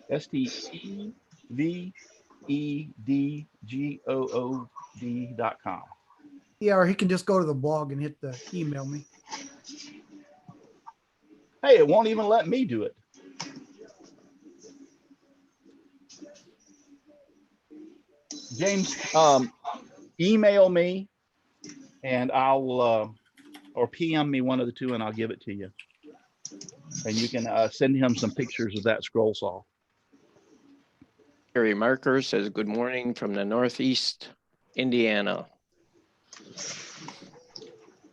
STEVEDGOOD.com. Yeah, or he can just go to the blog and hit the email me. Hey, it won't even let me do it. James, email me and I'll or PM me, one of the two, and I'll give it to you. And you can send him some pictures of that scroll saw. Harry Marker says, "Good morning from the Northeast Indiana."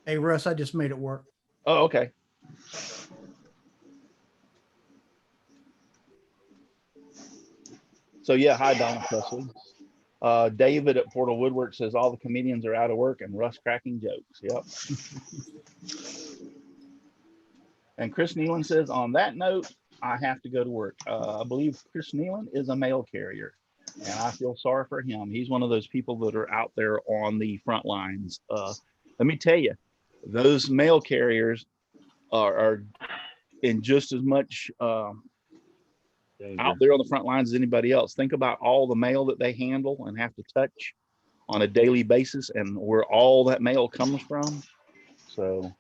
Hey, Russ, I just made it work. Oh, okay. So yeah, hi, Donna Presley. David at Portal Woodwork says all the comedians are out of work and Russ cracking jokes. Yep. And Chris Nealon says, on that note, I have to go to work. I believe Chris Nealon is a mail carrier. and I feel sorry for him. He's one of those people that are out there on the front lines. Let me tell you, those mail carriers are in just as much out there on the front lines as anybody else. Think about all the mail that they handle and have to touch on a daily basis, and where all that mail comes from. So,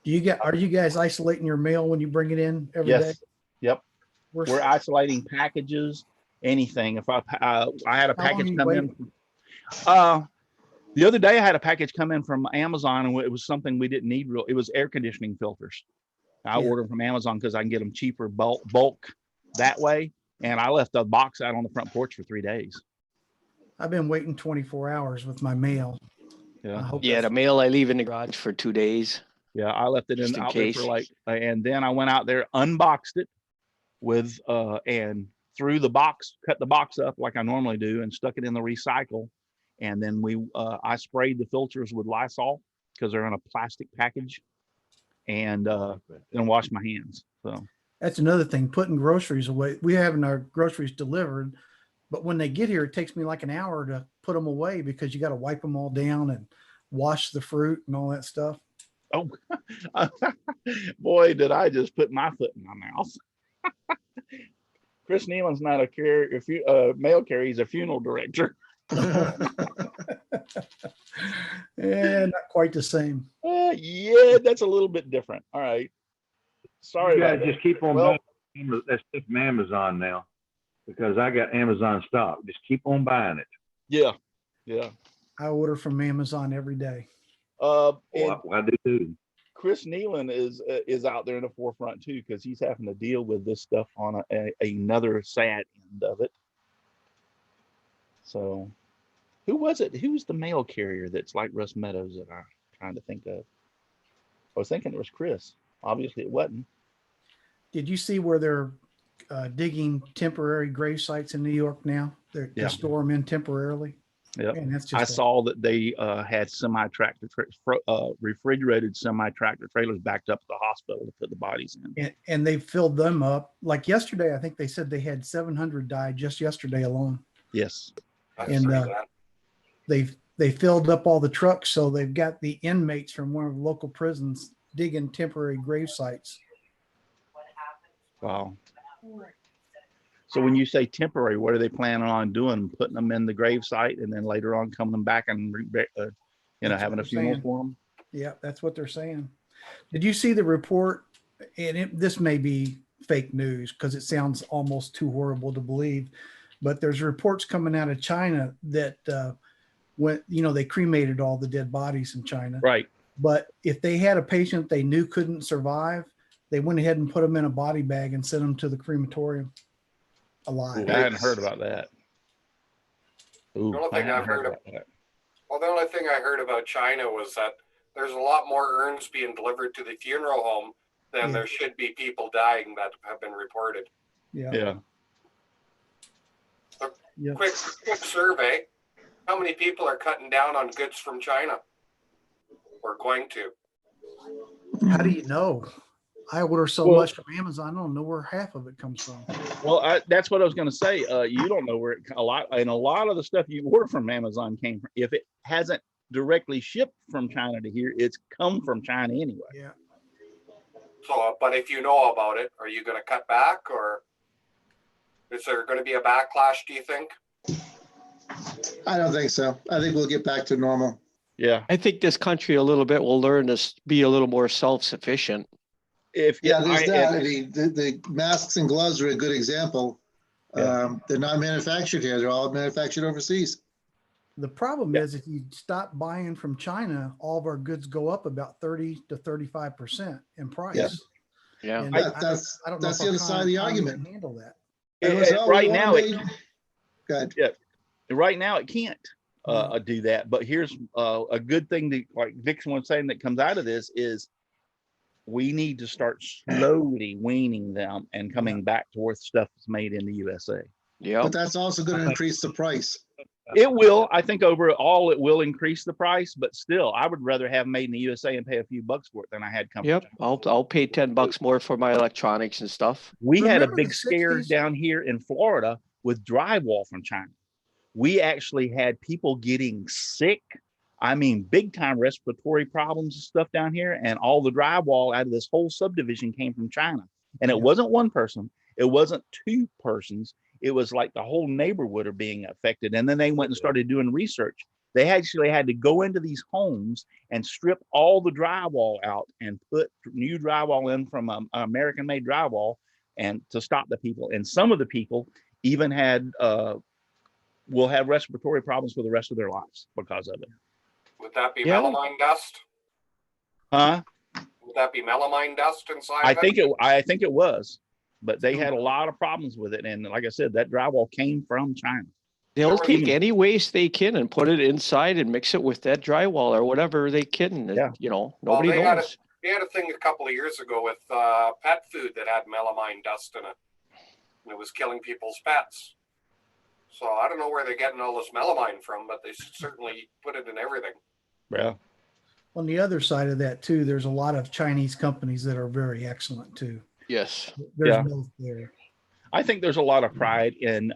are you guys isolating your mail when you bring it in every day? Yep. We're isolating packages, anything. If I had a package come in, the other day I had a package come in from Amazon, and it was something we didn't need. It was air conditioning filters. I ordered from Amazon because I can get them cheaper bulk that way. And I left a box out on the front porch for 3 days. I've been waiting 24 hours with my mail. Yeah, the mail I leave in the garage for 2 days. Yeah, I left it out there for and then I went out there, unboxed it with and threw the box, cut the box up like I normally do, and stuck it in the recycle. And then I sprayed the filters with Lysol because they're in a plastic package, and then washed my hands. So that's another thing, putting groceries away. We having our groceries delivered, but when they get here, it takes me like an hour to put them away because you got to wipe them all down and wash the fruit and all that stuff. Oh, boy, did I just put my foot in my mouth. Chris Nealon's not a mail carrier. He's a funeral director. Yeah, not quite the same. Yeah, that's a little bit different. All right. Sorry. You guys just keep on buying that stuff from Amazon now, because I got Amazon stock. Just keep on buying it. Yeah. I order from Amazon every day. I do too. Chris Nealon is out there in the forefront too, because he's having to deal with this stuff on another sad end of it. So, who was it? Who's the mail carrier that's like Russ Meadows that I'm trying to think of? I was thinking it was Chris. Obviously, it wasn't. Did you see where they're digging temporary grave sites in New York now? They're to store them in temporarily. Yeah, I saw that they had refrigerated semi-tractor trailers backed up at the hospital to put the bodies in. And they filled them up. Like yesterday, I think they said they had 700 die just yesterday alone. Yes. And they filled up all the trucks, so they've got the inmates from one of the local prisons digging temporary grave sites. Wow. So when you say temporary, what are they planning on doing? Putting them in the grave site and then later on coming back and having a funeral for them? Yeah, that's what they're saying. Did you see the report? And this may be fake news because it sounds almost too horrible to believe, but there's reports coming out of China that they cremated all the dead bodies in China. Right. But if they had a patient they knew couldn't survive, they went ahead and put them in a body bag and sent them to the crematorium alive. Ooh, I hadn't heard about that. Ooh, the only thing I heard about China was that there's a lot more urns being delivered to the funeral home than there should be people dying that have been reported. Yeah. Quick survey. How many people are cutting down on goods from China? We're going to. How do you know? I order so much from Amazon, I don't know where half of it comes from. Well, that's what I was going to say. You don't know where a lot of the stuff you order from Amazon came from. If it hasn't directly shipped from China to here, it's come from China anyway. Yeah. So, but if you know about it, are you going to cut back, or is there going to be a backlash, do you think? I don't think so. I think we'll get back to normal. Yeah. I think this country a little bit will learn to be a little more self-sufficient. There's that. I mean, the masks and gloves are a good example. They're not manufactured here. They're all manufactured overseas. The problem is if you stop buying from China, all of our goods go up about 30 to 35% in price. Yeah. And that's the other side of the argument. Handle that. Right now, Right now it can't do that. But here's a good thing that, like Dixon was saying, that comes out of this is we need to start slowly weaning them and coming back towards stuff that's made in the USA. Yeah. But that's also going to increase the price. It will. I think overall it will increase the price, but still, I would rather have made in the USA and pay a few bucks for it than I had come. Yep. I'll pay $10 more for my electronics and stuff. We had a big scare down here in Florida with drywall from China. We actually had people getting sick. I mean, big time respiratory problems and stuff down here. And all the drywall out of this whole subdivision came from China. And it wasn't one person. It wasn't two persons. It was like the whole neighborhood are being affected. And then they went and started doing research. They actually had to go into these homes and strip all the drywall out and put new drywall in from American-made drywall, and to stop the people. And some of the people even had will have respiratory problems for the rest of their lives because of it. Would that be melamine dust? Huh? Would that be melamine dust inside? I think it was, but they had a lot of problems with it. And like I said, that drywall came from China. They'll take any waste they can and put it inside and mix it with that drywall or whatever they can. Yeah. You know, nobody knows. They had a thing a couple of years ago with pet food that had melamine dust in it, and it was killing people's pets. So I don't know where they're getting all this melamine from, but they certainly put it in everything. Yeah. On the other side of that too, there's a lot of Chinese companies that are very excellent too. Yes. There's both there. I think there's a lot of pride in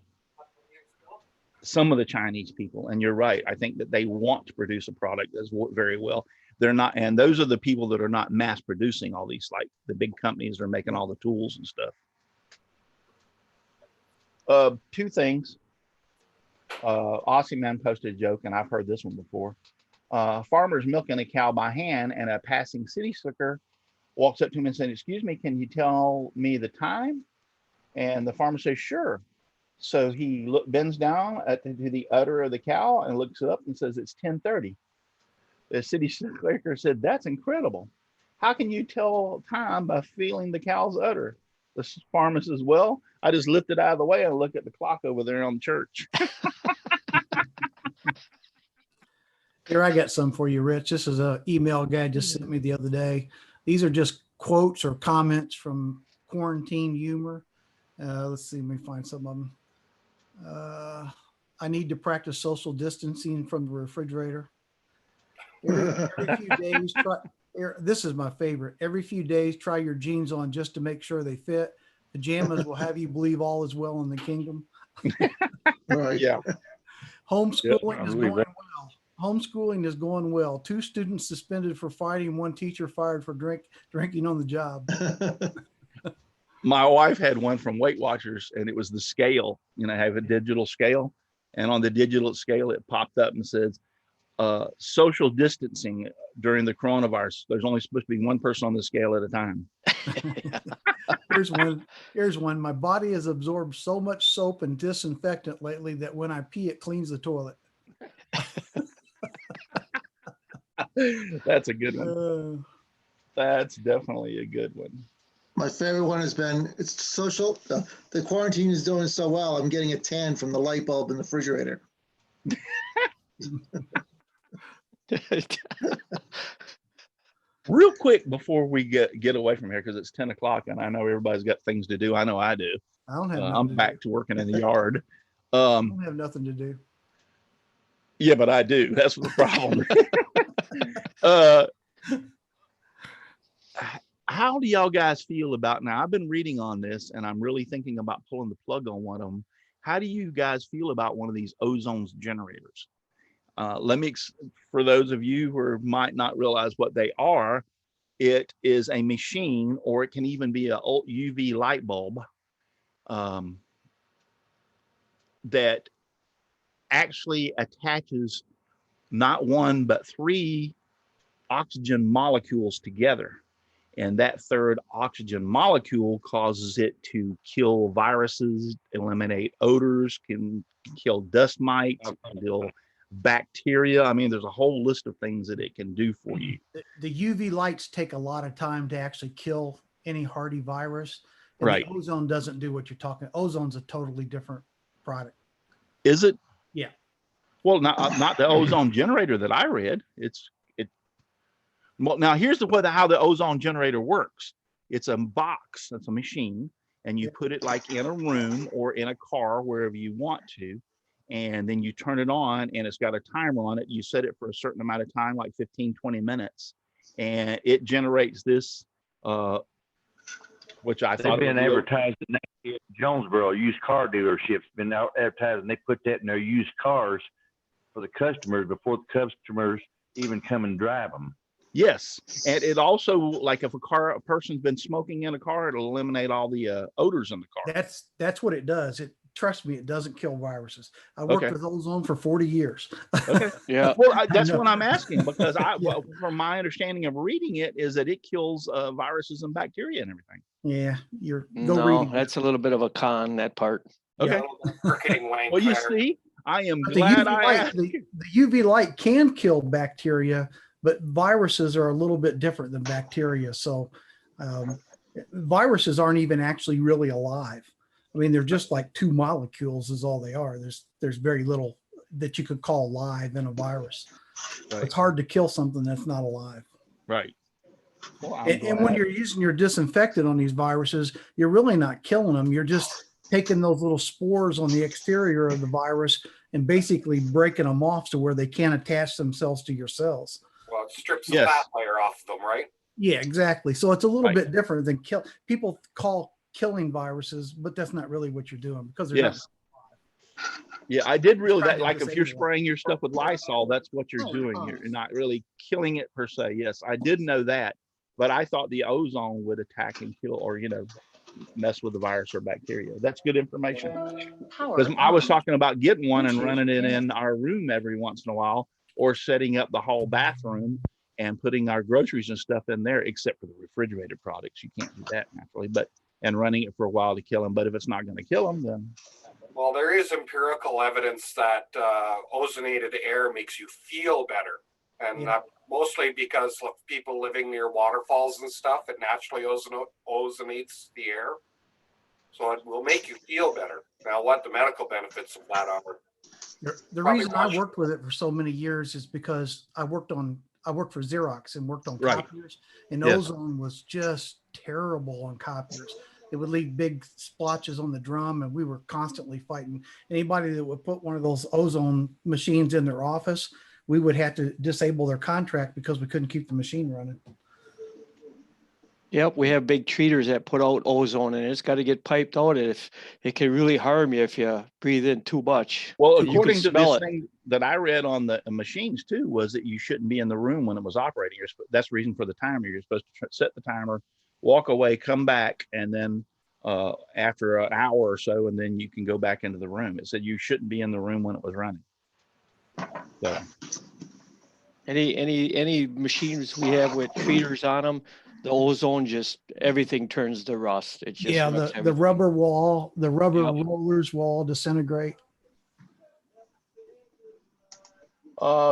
some of the Chinese people, and you're right. I think that they want to produce a product that's very well. They're not, and those are the people that are not mass producing all these, like the big companies that are making all the tools and stuff. Two things. Aussie Man posted a joke, and I've heard this one before. Farmer's milking a cow by hand, and a passing city slicker walks up to him and says, "Excuse me, can you tell me the time?" And the farmer says, "Sure." So he bends down to the udder of the cow and looks it up and says, "It's 10:30. The city slicker said, "That's incredible. How can you tell time by feeling the cow's udder?" The farmer says, "Well, I just lift it out of the way and look at the clock over there on the church." Here, I got some for you, Rich. This is an email guy just sent me the other day. These are just quotes or comments from Quarantine Humor. Let's see, let me find some of them. I need to practice social distancing from the refrigerator. Every few days, this is my favorite. Every few days, try your jeans on just to make sure they fit. Pajamas will have you believe all is well in the kingdom. Right. Yeah. Homeschooling is going well. Homeschooling is going well. 2 students suspended for fighting, 1 teacher fired for drinking on the job. My wife had one from Weight Watchers, and it was the scale. You know, I have a digital scale, and on the digital scale, it popped up and says, social distancing during the coronavirus. There's only supposed to be 1 person on the scale at a time. Here's one. My body has absorbed so much soap and disinfectant lately that when I pee, it cleans the toilet. That's a good one. That's definitely a good one. My favorite one has been, it's social. The quarantine is doing so well. I'm getting a tan from the light bulb in the refrigerator. Real quick before we get away from here, because it's 10 o'clock and I know everybody's got things to do. I know I do. I don't have. I'm back to working in the yard. I don't have nothing to do. Yeah, but I do. That's the problem. How do y'all guys feel about, now I've been reading on this and I'm really thinking about pulling the plug on one of them. How do you guys feel about one of these ozone generators? For those of you who might not realize what they are, it is a machine, or it can even be a UV light bulb that actually attaches not 1, but 3 oxygen molecules together. And that 3rd oxygen molecule causes it to kill viruses, eliminate odors, can kill dust mites, kill bacteria. I mean, there's a whole list of things that it can do for you. The UV lights take a lot of time to actually kill any hardy virus. And right. The ozone doesn't do what you're talking. Ozone's a totally different product. Is it? Yeah. Well, not the ozone generator that I read. Well, now here's how the ozone generator works. It's a box, it's a machine, and you put it like in a room or in a car, wherever you want to, and then you turn it on, and it's got a timer on it. You set it for a certain amount of time, like 15, 20 minutes, and it generates this which I They've thought been advertising in Jonesboro, used car dealerships been out advertising. They put that in their used cars for the customers before the customers even come and drive them. Yes, and it also, like if a person's been smoking in a car, it'll eliminate all the odors in the car. That's what it does. Trust me, it doesn't kill viruses. I worked with ozone for 40 years. Okay. Yeah. Well, that's what I'm asking, because well, from my understanding of reading it is that it kills viruses and bacteria and everything. Yeah, that's a little bit of a con, that part. Okay. Well, you see, I am glad I asked. The UV light can kill bacteria, but viruses are a little bit different than bacteria. So viruses aren't even actually really alive. I mean, they're just like two molecules is all they are. There's very little that you could call live in a virus. Right. It's hard to kill something that's not alive. Right. Well, and when you're using your disinfectant on these viruses, you're really not killing them. You're just taking those little spores on the exterior of the virus and basically breaking them off to where they can't attach themselves to your cells. Well, it strips the fat layer off them, right? Yeah, exactly. So it's a little bit different than people call killing viruses, but that's not really what you're doing, because they're not. Yeah, I did realize that, like if you're spraying your stuff with Lysol, that's what you're doing. You're not really killing it per se. Yes, I did know that, but I thought the ozone would attack and kill, or mess with the virus or bacteria. That's good information, because I was talking about getting one and running it in our room every once in a while, or setting up the hall bathroom and putting our groceries and stuff in there, except for the refrigerated products. You can't do that naturally, and running it for a while to kill them. But if it's not going to kill them, then. Well, there is empirical evidence that ozonated air makes you feel better. And mostly because of people living near waterfalls and stuff, it naturally ozonates the air. So it will make you feel better. Now, what the medical benefits of that are. The reason I worked with it for so many years is because I worked for Xerox and worked on copiers, and ozone was just terrible on copiers. It would leave big splotches on the drum, and we were constantly fighting. Anybody that would put one of those ozone machines in their office, we would have to disable their contract because we couldn't keep the machine running. Yep, we have big treaters that put out ozone, and it's got to get piped out. If it can really harm you if you breathe in too much. Well, according to this thing that I read on the machines too, was that you shouldn't be in the room when it was operating. That's the reason for the timer. You're supposed to set the timer, walk away, come back, and then after an hour or so, and then you can go back into the room. It said you shouldn't be in the room when it was running. So, any machines we have with treaters on them, the ozone everything turns to rust. It just the rubber rollers will all disintegrate.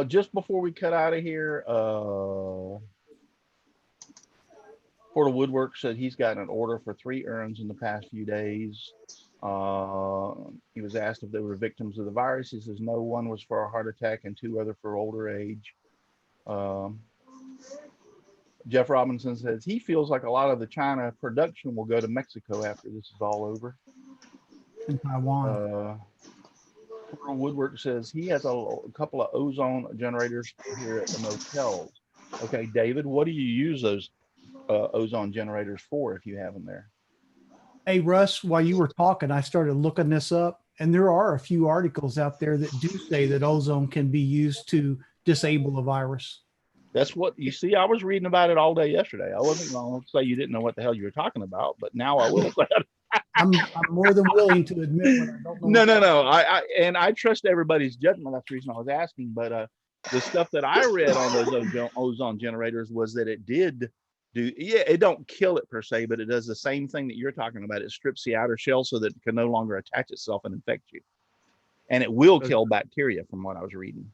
Just before we cut out of here, Portal Woodwork said he's gotten an order for 3 urns in the past few days. He was asked if they were victims of the virus. He says no, one was for a heart attack and 2 other for older age. Jeff Robinson says he feels like a lot of the China production will go to Mexico after this is all over. In Taiwan. Portal Woodwork says he has a couple of ozone generators here at the motels. Okay, David, what do you use those ozone generators for if you have them there? Hey, Russ, while you were talking, I started looking this up, and there are a few articles out there that do say that ozone can be used to disable a virus. That's what you see. I was reading about it all day yesterday. I wasn't going to say you didn't know what the hell you were talking about, but now I will. I'm more than willing to admit when I don't know. No. I trust everybody's judgment. That's the reason I was asking. But the stuff that I read on those ozone generators was that it did do. Yeah, it don't kill it per se, but it does the same thing that you're talking about. It strips the outer shell so that it can no longer attach itself and infect you, and it will kill bacteria, from what I was reading.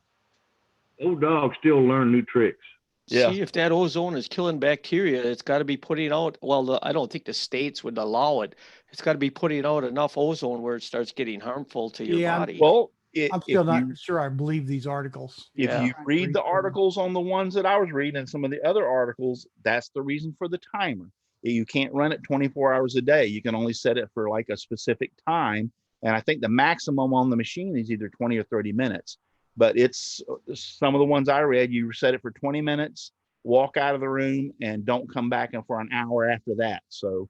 Old dogs still learn new tricks. Yeah. See, if that ozone is killing bacteria, it's got to be putting out. Well, I don't think the states would allow it. It's got to be putting out enough ozone where it starts getting harmful to your body. Well, I'm still not sure I believe these articles. If you read the articles on the ones that I was reading and some of the other articles, that's the reason for the timer. You can't run it 24 hours a day. You can only set it for like a specific time. And I think the maximum on the machine is either 20 or 30 minutes. But it's some of the ones I read, you set it for 20 minutes, walk out of the room, and don't come back in for an hour after that. So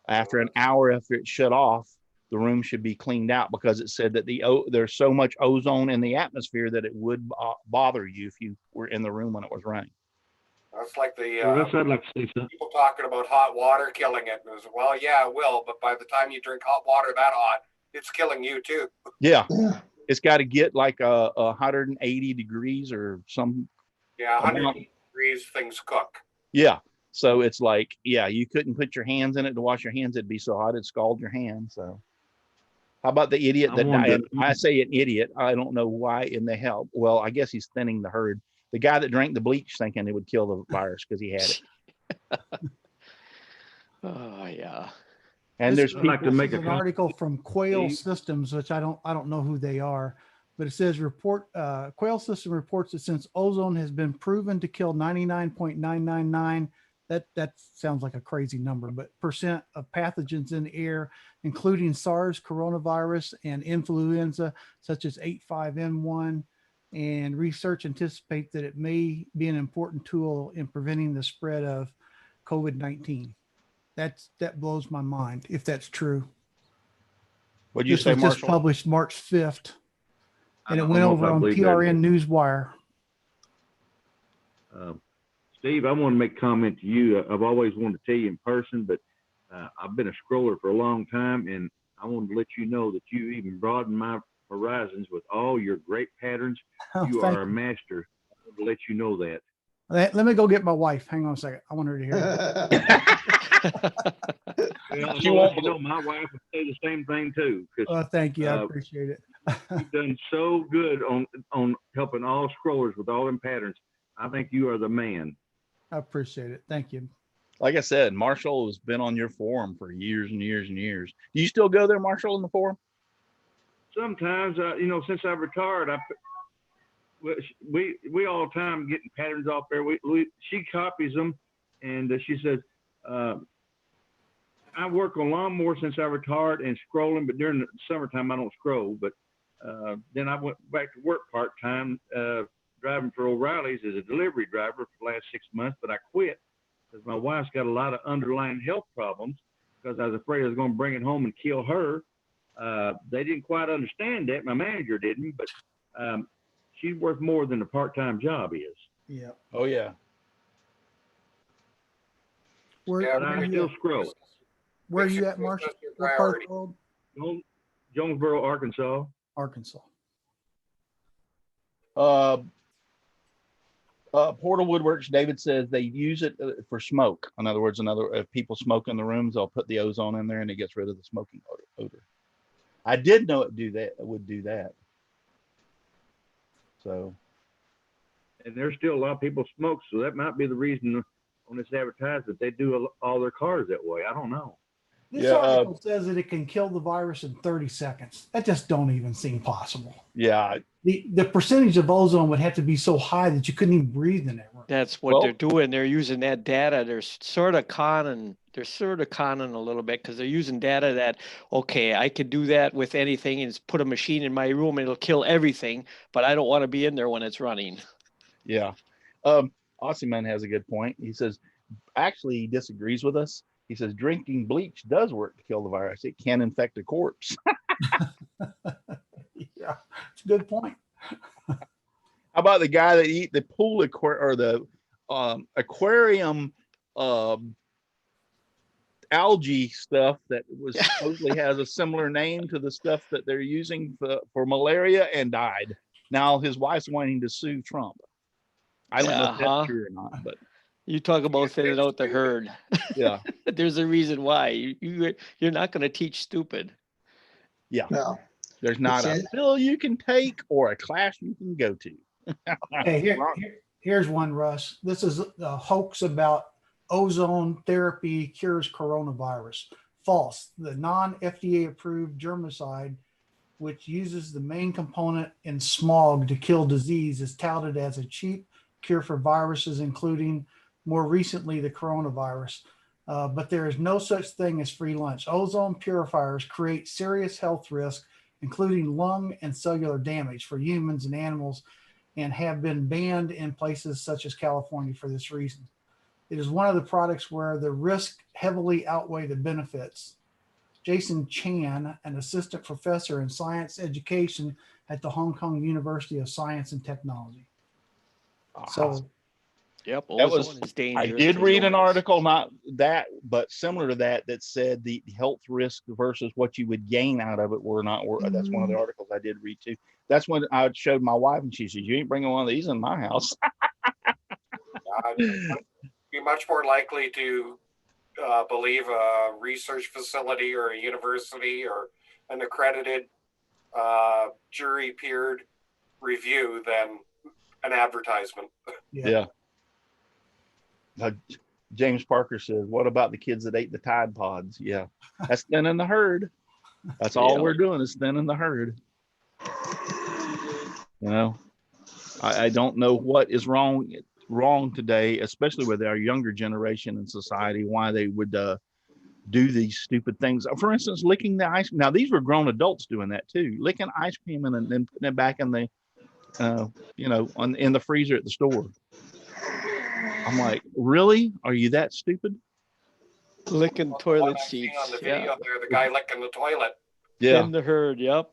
After an hour after it's shut off, the room should be cleaned out because it said that there's so much ozone in the atmosphere that it would bother you if you were in the room when it was running. That's like the Russ, I'd like to say something. people talking about hot water killing it. And it was, well, yeah, it will, but by the time you drink hot water that hot, it's killing you too. Yeah. It's got to get like 180 degrees or some. Yeah, 100 degrees, things cook. Yeah. So it's like, yeah, you couldn't put your hands in it to wash your hands. It'd be so hot, it'd scald your hands. So how about the idiot that died? I say an idiot. I don't know why in the hell. Well, I guess he's thinning the herd. The guy that drank the bleach thinking it would kill the virus because he had it. Oh, yeah. And there's like to make an article from Quail Systems, which I don't know who they are, but it says Quail System reports that since ozone has been proven to kill 99.999, that sounds like a crazy number, but percent of pathogens in the air, including SARS, coronavirus, and influenza, such as H5N1, and research anticipate that it may be an important tool in preventing the spread of COVID-19. That blows my mind if that's true. What did you say, Marshall? This was just published March 5th, and it went over on PRN Newswire. Steve, I want to make a comment to you. I've always wanted to tell you in person, but I've been a scroller for a long time, and I wanted to let you know that you even broadened my horizons with all your great patterns. You are a master. I want to let you know that. Let me go get my wife. Hang on a second. I want her to hear it. Well, you know, my wife would say the same thing too. Thank you. I appreciate it. You've done so good on helping all scrollers with all them patterns. I think you are the man. I appreciate it. Thank you. Like I said, Marshall has been on your forum for years and years and years. Do you still go there, Marshall, in the forum? Sometimes, you know, since I've retired, we all the time getting patterns off there. She copies them, and she says, I work on lawnmower since I retired and scrolling, but during the summertime I don't scroll. But then I went back to work part time, driving for O'Reilly's as a delivery driver for the last 6 months. But I quit because my wife's got a lot of underlying health problems. Because I was afraid I was going to bring it home and kill her. They didn't quite understand that. My manager didn't, but she's worth more than a part-time job is. Yeah. Oh yeah. I still scroll. Where are you at, Marshall? What part of the world? Jonesboro, Arkansas. Arkansas. Portal Woodworks, David says they use it for smoke. In other words, if people smoke in the rooms, they'll put the ozone in there and it gets rid of the smoking odor. I did know it would do that. So. And there's still a lot of people smoke, so that might be the reason on this advertisement they do all their cars that way. I don't know. This article says that it can kill the virus in 30 seconds. That just don't even seem possible. Yeah. The percentage of ozone would have to be so high that you couldn't even breathe in that room. That's what they're doing. They're using that data. They're sort of conning a little bit because they're using data that, okay, I could do that with anything and put a machine in my room and it'll kill everything, but I don't want to be in there when it's running. Yeah. Aussie Man has a good point. He says, actually, he disagrees with us. He says drinking bleach does work to kill the virus. It can infect a corpse. Yeah, it's a good point. How about the guy that eat the pool or the aquarium algae stuff that was supposedly has a similar name to the stuff that they're using for malaria and died. Now his wife's wanting to sue Trump. I don't know if that's true or not, but. You talk about thinning out the herd. Yeah. There's a reason why. You're not going to teach stupid. Yeah. No. There's not a pill you can take or a class you can go to. Hey, here's one, Russ. This is a hoax about ozone therapy cures coronavirus. False. The non-FDA approved germicide, which uses the main component in smog to kill disease, is touted as a cheap cure for viruses, including more recently the coronavirus. But there is no such thing as free lunch. Ozone purifiers create serious health risks, including lung and cellular damage for humans and animals, and have been banned in places such as California for this reason. It is one of the products where the risk heavily outweigh the benefits. Jason Chan, an assistant professor in science education at the Hong Kong University of Science and Technology. So, yep, that was, ozone is dangerous. I did read an article, not that, but similar to that, that said the health risk versus what you would gain out of it were not. That's one of the articles I did read too. That's when I showed my wife, and she said, "You ain't bringing one of these in my house." I'd be much more likely to believe a research facility or a university or an accredited jury-peered review than an advertisement. Yeah. James Parker says, "What about the kids that ate the Tide Pods?" Yeah, that's thinning the herd. That's all we're doing is thinning the herd. You know, I don't know what is wrong today, especially with our younger generation in society, why they would do these stupid things. For instance, licking the ice. Now, these were grown adults doing that too, licking ice cream and then putting it back in the, in the freezer at the store. I'm like, really? Are you that stupid? Licking toilet seats. On the video there, the guy licking the toilet. Yeah. In the herd. Yep.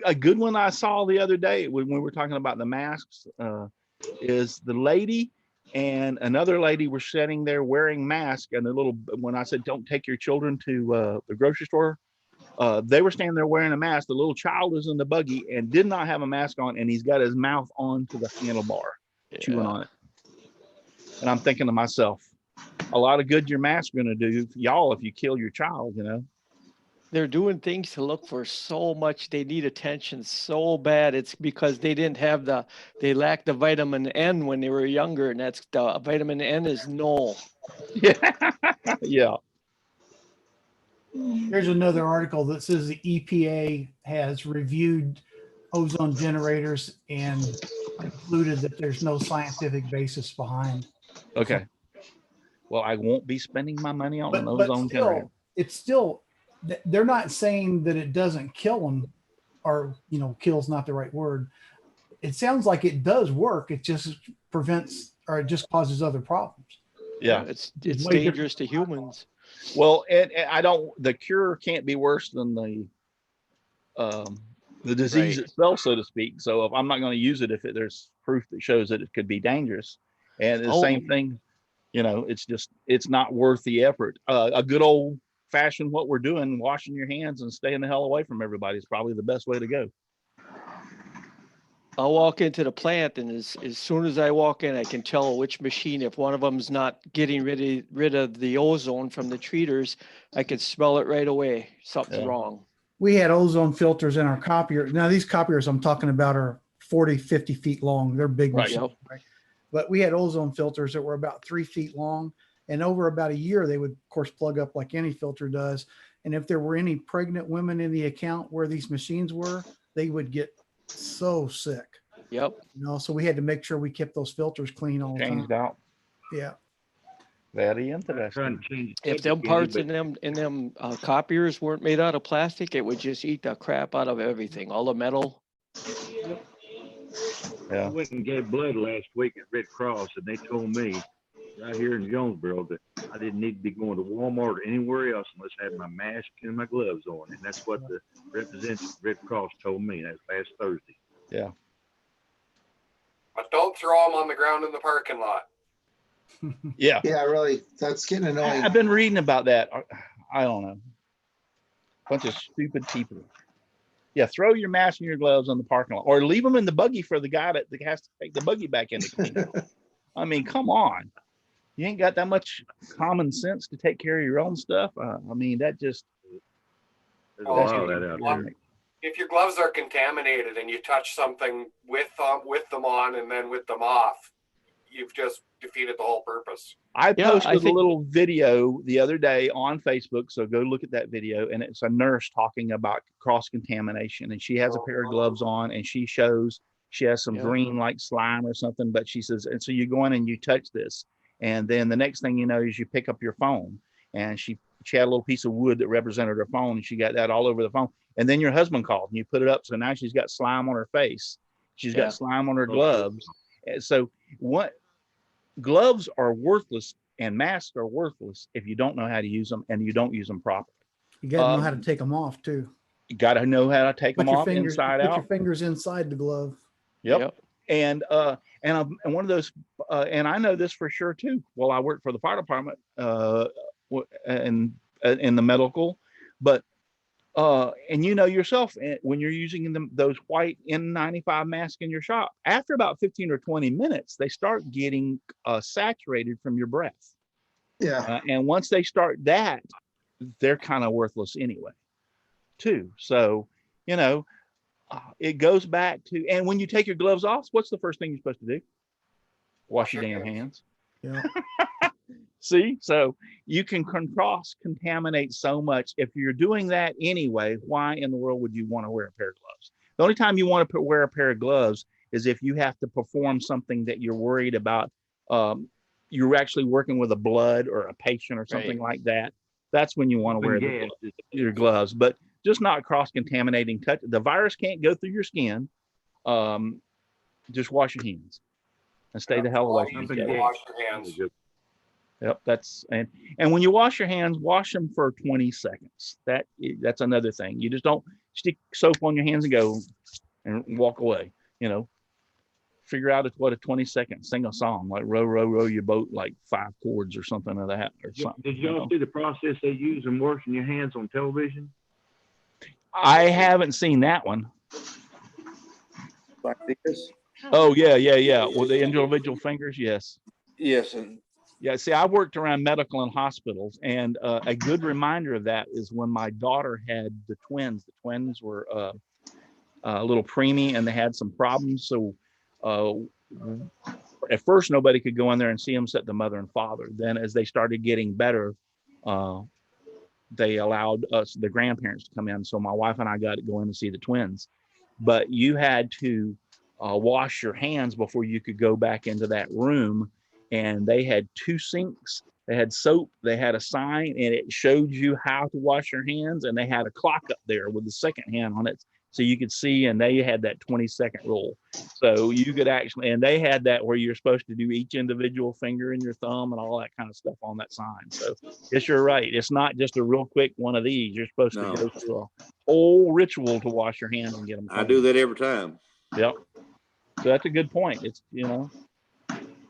A good one I saw the other day when we were talking about the masks is the lady and another lady were sitting there wearing masks, and when I said don't take your children to the grocery store, they were standing there wearing a mask. The little child was in the buggy and did not have a mask on, and he's got his mouth onto the handlebar, chewing on it. And I'm thinking to myself, a lot of good your mask's going to do y'all if you kill your child, you know. They're doing things to look for so much. They need attention so bad. It's because they didn't have they lacked the vitamin N when they were younger, and that's the vitamin N is null. Yeah. Yeah. here's another article that says the EPA has reviewed ozone generators and concluded that there's no scientific basis behind. Okay. Well, I won't be spending my money on an ozone generator. It's still, they're not saying that it doesn't kill them, or, kill's not the right word. It sounds like it does work. It just prevents, or it just causes other problems. Yeah. It's dangerous to humans. Well, and the cure can't be worse than the disease itself, so to speak. So if I'm not going to use it, if there's proof that shows that it could be dangerous, and the same thing, it's not worth the effort. A good old fashioned what we're doing, washing your hands and staying the hell away from everybody is probably the best way to go. I'll walk into the plant, and as soon as I walk in, I can tell which machine, if one of them's not getting rid of the ozone from the treaters, I can smell it right away. Something's wrong. We had ozone filters in our copier. Now, these copiers I'm talking about are 40, 50 feet long. They're big machines, right? But we had ozone filters that were about 3 feet long. And over about a year, they would, of course, plug up like any filter does. And if there were any pregnant women in the account where these machines were, they would get so sick. Yep. So we had to make sure we kept those filters clean all the time. Changed out. Yeah. Very interesting. If them parts in them copiers weren't made out of plastic, it would just eat the crap out of everything. All the metal. Yeah. I went and gave blood last week at Red Cross, and they told me right here in Jonesboro that I didn't need to be going to Walmart or anywhere else unless I had my mask and my gloves on. And that's what the representative of Red Cross told me. That was last Thursday. Yeah. But don't throw them on the ground in the parking lot. Yeah. Yeah, really. That's getting annoying. I've been reading about that. I don't know. Bunch of stupid people. Yeah, throw your mask and your gloves on the parking lot, or leave them in the buggy for the guy that has to take the buggy back in to clean it. I mean, come on. You ain't got that much common sense to take care of your own stuff. I mean, that just. There's a lot of that out there. If your gloves are contaminated and you touch something with them on and then with them off, you've just defeated the whole purpose. I posted a little video the other day on Facebook, so go look at that video, and it's a nurse talking about cross-contamination, and she has a pair of gloves on, and she shows she has some green like slime or something, but she says, and so you go in and you touch this, and then the next thing you know is you pick up your phone, and she had a little piece of wood that represented her phone, and she got that all over the phone, and then your husband called, and you put it up, so now she's got slime on her face, she's got slime on her gloves. So what gloves are worthless and masks are worthless if you don't know how to use them and you don't use them properly. You got to know how to take them off too. You got to know how to take them off inside out. Put your fingers inside the glove. Yep. And one of those, and I know this for sure too. Well, I worked for the fire department and in the medical, but and you know yourself, when you're using those white N95 masks in your shop, after about 15 or 20 minutes, they start getting saturated from your breath. Yeah. And once they start that, they're kind of worthless anyway, too. So, you know, it goes back to, and when you take your gloves off, what's the first thing you're supposed to do? Wash your damn hands. Yeah. See, so you can cross-contaminate so much. If you're doing that anyway, why in the world would you want to wear a pair of gloves? The only time you want to wear a pair of gloves is if you have to perform something that you're worried about. You're actually working with a blood or a patient or something like that. That's when you want to wear your gloves, but just not cross-contaminating. Touch. The virus can't go through your skin. Just wash your hands and stay the hell away from each other. Wash your hands. Yep, and when you wash your hands, wash them for 20 seconds. That's another thing. You just don't stick soap on your hands and go and walk away. You know, figure out what a 20-second, sing a song like row, row, row your boat like 5 chords or something of that or something. Did y'all see the process they use in washing your hands on television? I haven't seen that one. Like this? Oh yeah. With the individual fingers, yes. Yes, and yeah. See, I worked around medical and hospitals, and a good reminder of that is when my daughter had the twins. The twins were a little preemie, and they had some problems. So at first, nobody could go in there and see them except the mother and father. Then, as they started getting better, they allowed us, the grandparents, to come in. So my wife and I got to go in and see the twins. But you had to wash your hands before you could go back into that room. And they had 2 sinks. They had soap. They had a sign, and it showed you how to wash your hands. And they had a clock up there with the second hand on it, so you could see. And they had that 20-second rule, so you could actually. And they had that where you're supposed to do each individual finger and your thumb and all that kind of stuff on that sign. So yes, you're right. It's not just a real quick one of these. You're supposed to go through a whole ritual to wash your hands and get them clean. I do that every time. Yep. So that's a good point. It's, you know.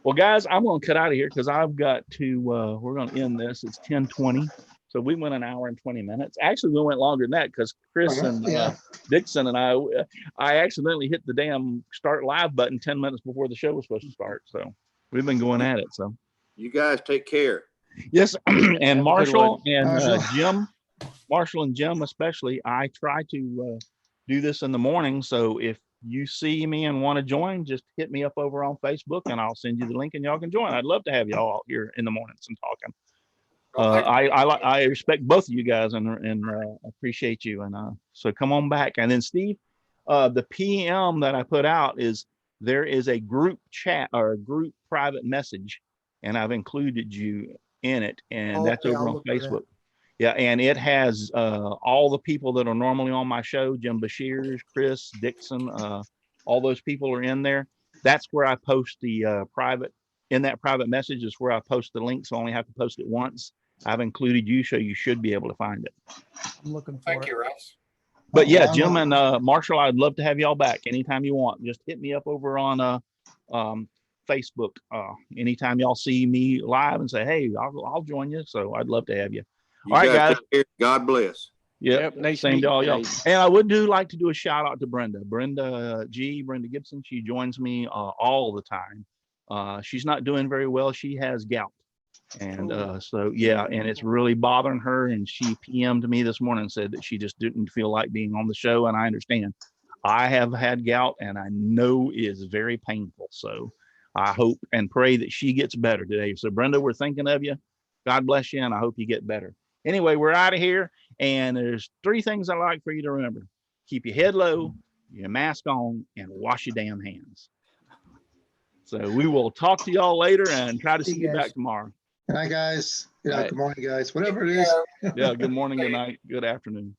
Well, guys, I'm going to cut out of here because I've got to, we're going to end this. It's 10:20. So we went 1 hour and 20 minutes. Actually, we went longer than that because Chris and Dixon and I accidentally hit the damn start live button 10 minutes before the show was supposed to start. So we've been going at it. So you guys take care. Yes. And Marshall and Jim, Marshall and Jim especially, I try to do this in the morning. So if you see me and want to join, just hit me up over on Facebook and I'll send you the link and y'all can join. I'd love to have y'all here in the mornings and talking. I respect both of you guys and appreciate you. And so come on back. And then Steve, the PM that I put out is there is a group chat or a group private message, and I've included you in it, and that's over on Facebook. Yeah, and it has all the people that are normally on my show, Jim Bashir, Chris, Dixon, all those people are in there. That's where I post the private, in that private message is where I post the link, so I only have to post it once. I've included you, so you should be able to find it. I'm looking for Thank you, Russ. But yeah, Jim and Marshall, I'd love to have y'all back anytime you want. Just hit me up over on Facebook. Anytime y'all see me live and say, hey, I'll join you. So I'd love to have you. All right, guys. God bless. Yep. Nice same to all y'all. And I would like to do a shout out to Brenda Gibson. She joins me all the time. She's not doing very well. She has gout. And so, yeah, and it's really bothering her. And she PM'd me this morning and said that she just didn't feel like being on the show. And I understand. I have had gout and I know it is very painful. So I hope and pray that she gets better today. So Brenda, we're thinking of you. God bless you. And I hope you get better. Anyway, we're out of here. And there's 3 things I like for you to remember. Keep your head low, your mask on, and wash your damn hands. So we will talk to y'all later and try to see you back tomorrow. Good night, guys. Good morning, guys. Whatever it is. Yeah, good morning, good night, good afternoon.